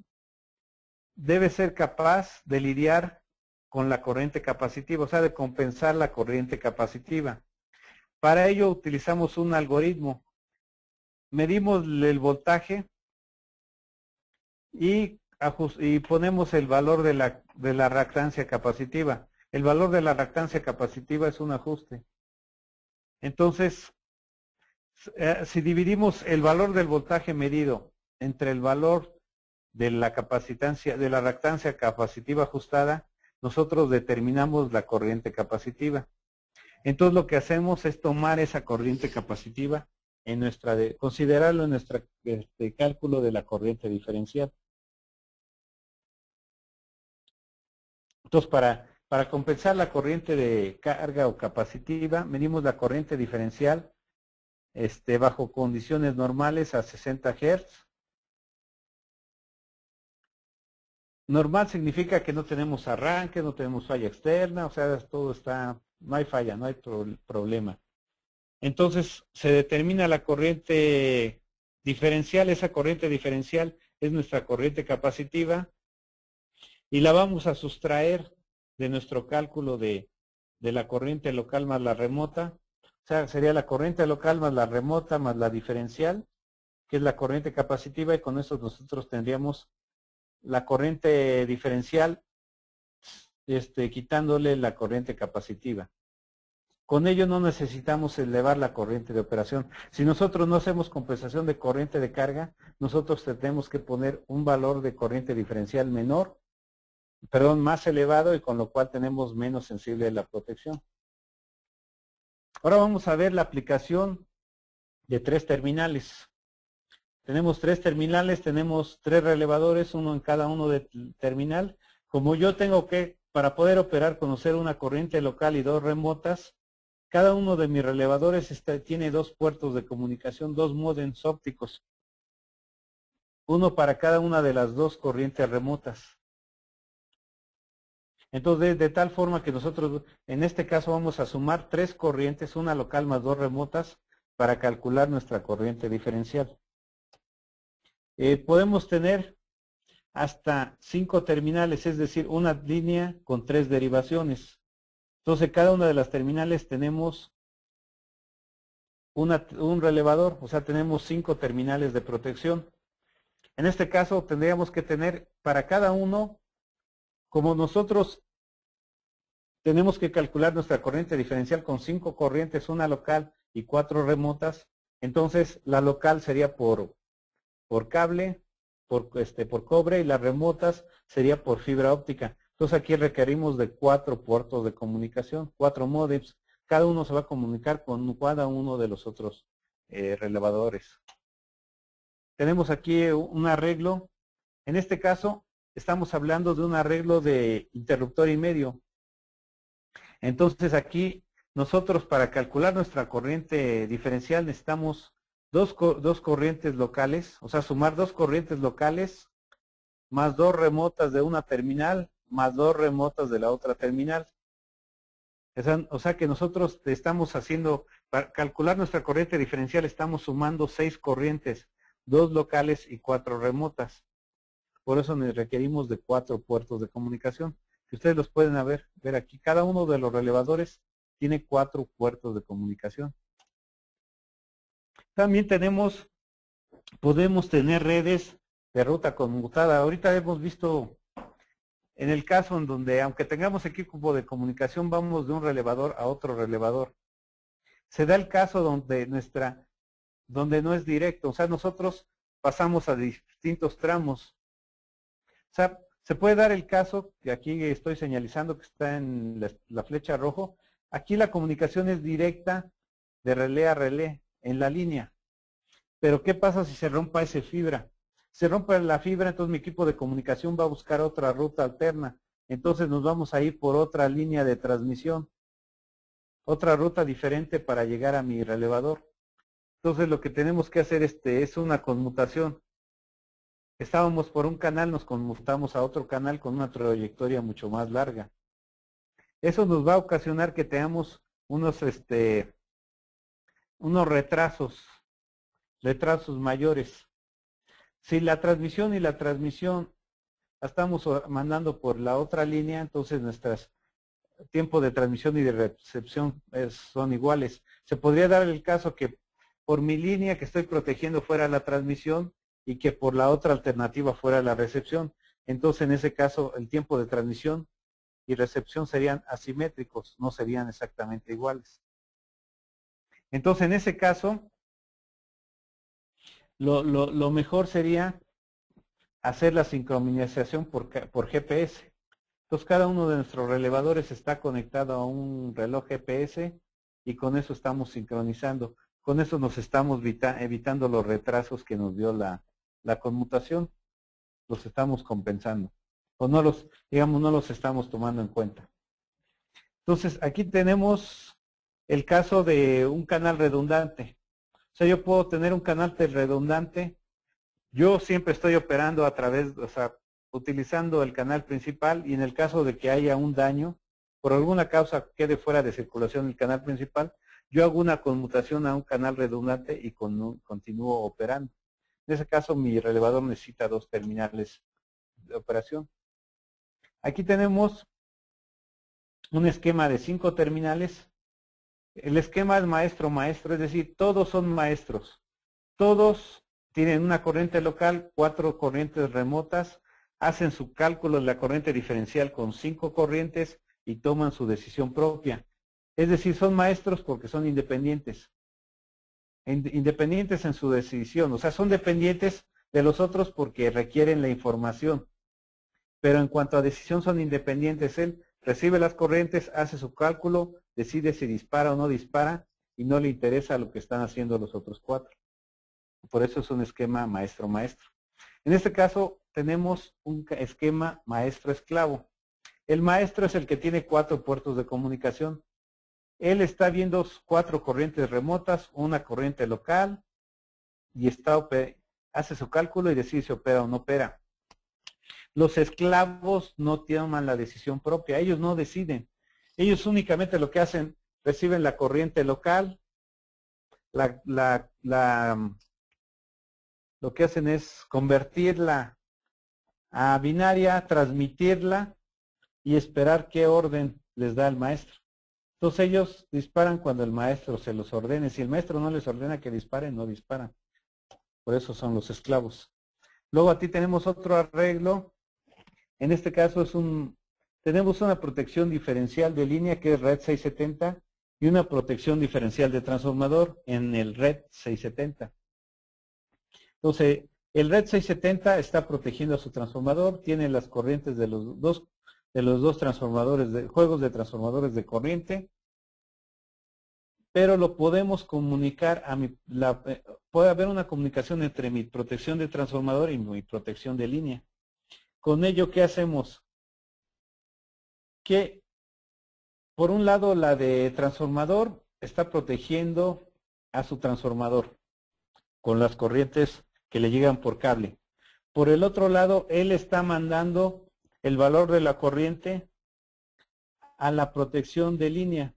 debe ser capaz de lidiar con la corriente capacitiva, o sea, de compensar la corriente capacitiva. Para ello utilizamos un algoritmo. Medimos el voltaje y ponemos el valor de la reactancia capacitiva. El valor de la reactancia capacitiva es un ajuste. Entonces, si dividimos el valor del voltaje medido entre el valor de la capacitancia, de la reactancia capacitiva ajustada, nosotros determinamos la corriente capacitiva. Entonces lo que hacemos es tomar esa corriente capacitiva considerarlo en nuestro cálculo de la corriente diferencial. Entonces, para compensar la corriente de carga o capacitiva, medimos la corriente diferencial bajo condiciones normales a 60 Hz. Normal significa que no tenemos arranque, no tenemos falla externa, o sea, todo está, no hay falla, no hay problema. Entonces, se determina la corriente diferencial. Esa corriente diferencial es nuestra corriente capacitiva y la vamos a sustraer de nuestro cálculo de la corriente local más la remota. O sea, sería la corriente local más la remota más la diferencial, que es la corriente capacitiva, y con eso nosotros tendríamos la corriente diferencial quitándole la corriente capacitiva. Con ello no necesitamos elevar la corriente de operación. Si nosotros no hacemos compensación de corriente de carga, nosotros tenemos que poner un valor de corriente diferencial más elevado, y con lo cual tenemos menos sensible la protección. Ahora vamos a ver la aplicación de 3 terminales. Tenemos 3 terminales, tenemos 3 relevadores, uno en cada uno de terminal. Como yo tengo que, para poder operar, conocer una corriente local y 2 remotas, cada uno de mis relevadores tiene 2 puertos de comunicación, 2 módems ópticos. Uno para cada una de las 2 corrientes remotas. Entonces, de tal forma que nosotros, en este caso, vamos a sumar 3 corrientes, una local más 2 remotas, para calcular nuestra corriente diferencial. Podemos tener hasta 5 terminales, es decir, una línea con 3 derivaciones. Entonces, cada una de las terminales tenemos un relevador, o sea, tenemos 5 terminales de protección. En este caso, tendríamos que tener para cada uno, como nosotros tenemos que calcular nuestra corriente diferencial con 5 corrientes, una local y 4 remotas, entonces la local sería por cable, por cobre, y las remotas sería por fibra óptica. Entonces aquí requerimos de 4 puertos de comunicación, 4 módems. Cada uno se va a comunicar con cada uno de los otros relevadores. Tenemos aquí un arreglo. En este caso estamos hablando de un arreglo de interruptor y medio. Entonces aquí nosotros, para calcular nuestra corriente diferencial, necesitamos dos corrientes locales, o sea, sumar 2 corrientes locales más 2 remotas de una terminal más 2 remotas de la otra terminal. O sea que nosotros estamos haciendo, para calcular nuestra corriente diferencial, estamos sumando 6 corrientes, 2 locales y 4 remotas. Por eso nos requerimos de 4 puertos de comunicación. Si ustedes los pueden ver aquí, cada uno de los relevadores tiene 4 puertos de comunicación. También podemos tener redes de ruta conmutada. Ahorita hemos visto en el caso en donde, aunque tengamos equipo de comunicación, vamos de un relevador a otro relevador. Se da el caso donde no es directo, o sea, nosotros pasamos a distintos tramos. O sea, se puede dar el caso, que aquí estoy señalizando que está en la flecha rojo. Aquí la comunicación es directa de relé a relé en la línea. Pero ¿qué pasa si se rompa esa fibra? Se rompe la fibra, entonces mi equipo de comunicación va a buscar otra ruta alterna. Entonces nos vamos a ir por otra línea de transmisión, otra ruta diferente para llegar a mi relevador. Entonces lo que tenemos que hacer es una conmutación. Estábamos por un canal, nos conmutamos a otro canal con una trayectoria mucho más larga. Eso nos va a ocasionar que tengamos unos retrasos mayores. Si la transmisión la estamos mandando por la otra línea, entonces nuestros tiempos de transmisión y de recepción son iguales. Se podría dar el caso que por mi línea que estoy protegiendo fuera la transmisión y que por la otra alternativa fuera la recepción. Entonces en ese caso el tiempo de transmisión y recepción serían asimétricos, no serían exactamente iguales. Entonces en ese caso lo mejor sería hacer la sincronización por GPS. Entonces cada uno de nuestros relevadores está conectado a un reloj GPS y con eso estamos sincronizando. Con eso nos estamos evitando los retrasos que nos dio la conmutación. Los estamos compensando. O no los estamos tomando en cuenta. Entonces aquí tenemos el caso de un canal redundante. O sea, yo puedo tener un canal redundante. Yo siempre estoy operando a través, o sea, utilizando el canal principal, y en el caso de que haya un daño, por alguna causa quede fuera de circulación el canal principal, yo hago una conmutación a un canal redundante y continúo operando. En ese caso mi relevador necesita 2 terminales de operación. Aquí tenemos un esquema de 5 terminales. El esquema es maestro-maestro, es decir, todos son maestros. Todos tienen una corriente local, 4 corrientes remotas, hacen su cálculo de la corriente diferencial con 5 corrientes y toman su decisión propia. Es decir, son maestros porque son independientes. Independientes en su decisión, o sea, son dependientes de los otros porque requieren la información. Pero en cuanto a decisión son independientes. Él recibe las corrientes, hace su cálculo, decide si dispara o no dispara y no le interesa lo que están haciendo los otros 4. Por eso es un esquema maestro-maestro. En este caso tenemos un esquema maestro-esclavo. El maestro es el que tiene 4 puertos de comunicación. Él está viendo 4 corrientes remotas, una corriente local y hace su cálculo y decide si opera o no opera. Los esclavos no toman la decisión propia, ellos no deciden. Ellos únicamente lo que hacen, reciben la corriente local, lo que hacen es convertirla a binaria, transmitirla y esperar qué orden les da el maestro. Entonces ellos disparan cuando el maestro se los ordene. Si el maestro no les ordena que disparen, no disparan. Por eso son los esclavos. Luego aquí tenemos otro arreglo. En este caso tenemos una protección diferencial de línea que es red 670 y una protección diferencial de transformador en el red 670. Entonces, el red 670 está protegiendo a su transformador, tiene las corrientes de los dos transformadores, juegos de transformadores de corriente, pero lo podemos comunicar puede haber una comunicación entre mi protección de transformador y mi protección de línea. Con ello, ¿qué hacemos? Que por un lado la de transformador está protegiendo a su transformador con las corrientes que le llegan por cable. Por el otro lado, él está mandando el valor de la corriente a la protección de línea.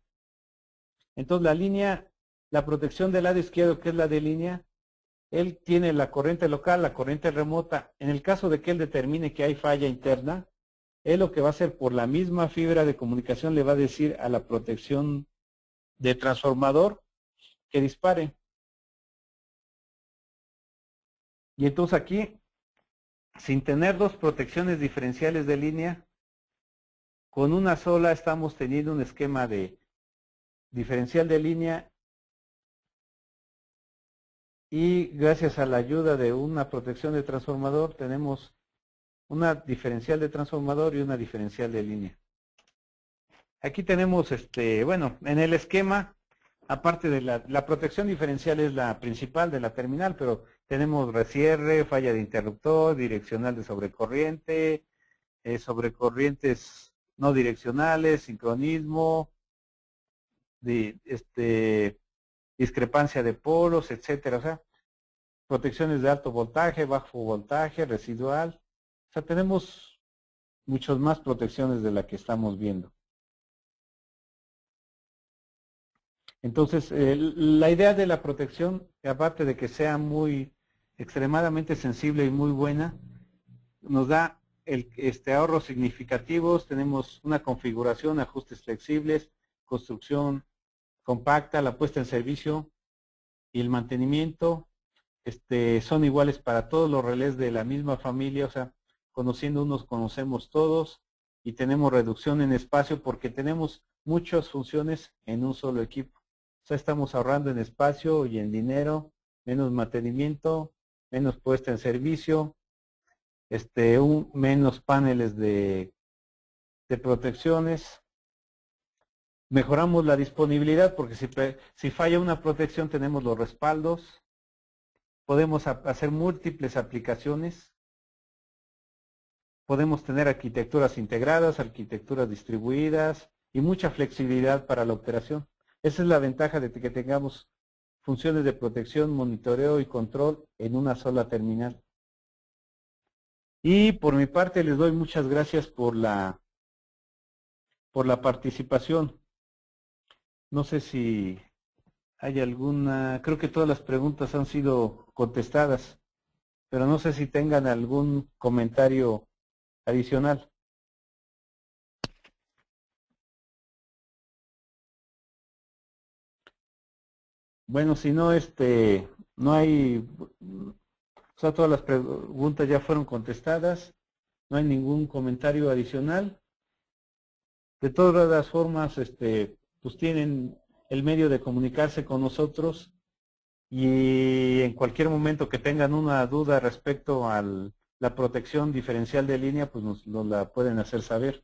Entonces la protección del lado izquierdo, que es la de línea, él tiene la corriente local, la corriente remota. En el caso de que él determine que hay falla interna, él lo que va a hacer por la misma fibra de comunicación le va a decir a la protección de transformador que dispare. Y entonces aquí, sin tener dos protecciones diferenciales de línea, con una sola estamos teniendo un esquema de diferencial de línea y gracias a la ayuda de una protección de transformador tenemos una diferencial de transformador y una diferencial de línea. Aquí tenemos, bueno, en el esquema, aparte de la protección diferencial es la principal de la terminal, pero tenemos recierre, falla de interruptor, direccional de sobrecorriente, sobrecorrientes no direccionales, sincronismo, discrepancia de polos, etcétera. O sea, protecciones de alto voltaje, bajo voltaje, residual. O sea, tenemos muchas más protecciones de la que estamos viendo. Entonces, la idea de la protección, aparte de que sea extremadamente sensible y muy buena, nos da ahorros significativos. Tenemos una configuración, ajustes flexibles, construcción compacta, la puesta en servicio y el mantenimiento son iguales para todos los relés de la misma familia. O sea, conociendo unos conocemos todos y tenemos reducción en espacio porque tenemos muchas funciones en un solo equipo. O sea, estamos ahorrando en espacio y en dinero, menos mantenimiento, menos puesta en servicio, menos paneles de protecciones. Mejoramos la disponibilidad porque si falla una protección tenemos los respaldos. Podemos hacer múltiples aplicaciones. Podemos tener arquitecturas integradas, arquitecturas distribuidas y mucha flexibilidad para la operación. Esa es la ventaja de que tengamos funciones de protección, monitoreo y control en una sola terminal. Y por mi parte les doy muchas gracias por la participación. No sé si hay alguna, creo que todas las preguntas han sido contestadas, pero no sé si tengan algún comentario adicional. Bueno, si no, no hay, o sea, todas las preguntas ya fueron contestadas, no hay ningún comentario adicional. De todas las formas, pues tienen el medio de comunicarse con nosotros y en cualquier momento que tengan una duda respecto a la protección diferencial de línea, pues nos la pueden hacer saber.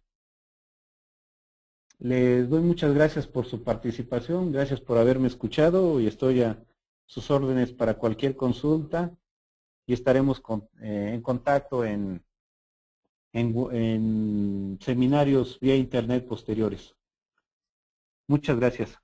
Les doy muchas gracias por su participación, gracias por haberme escuchado y estoy a sus órdenes para cualquier consulta y estaremos en contacto en seminarios vía internet posteriores. Muchas gracias.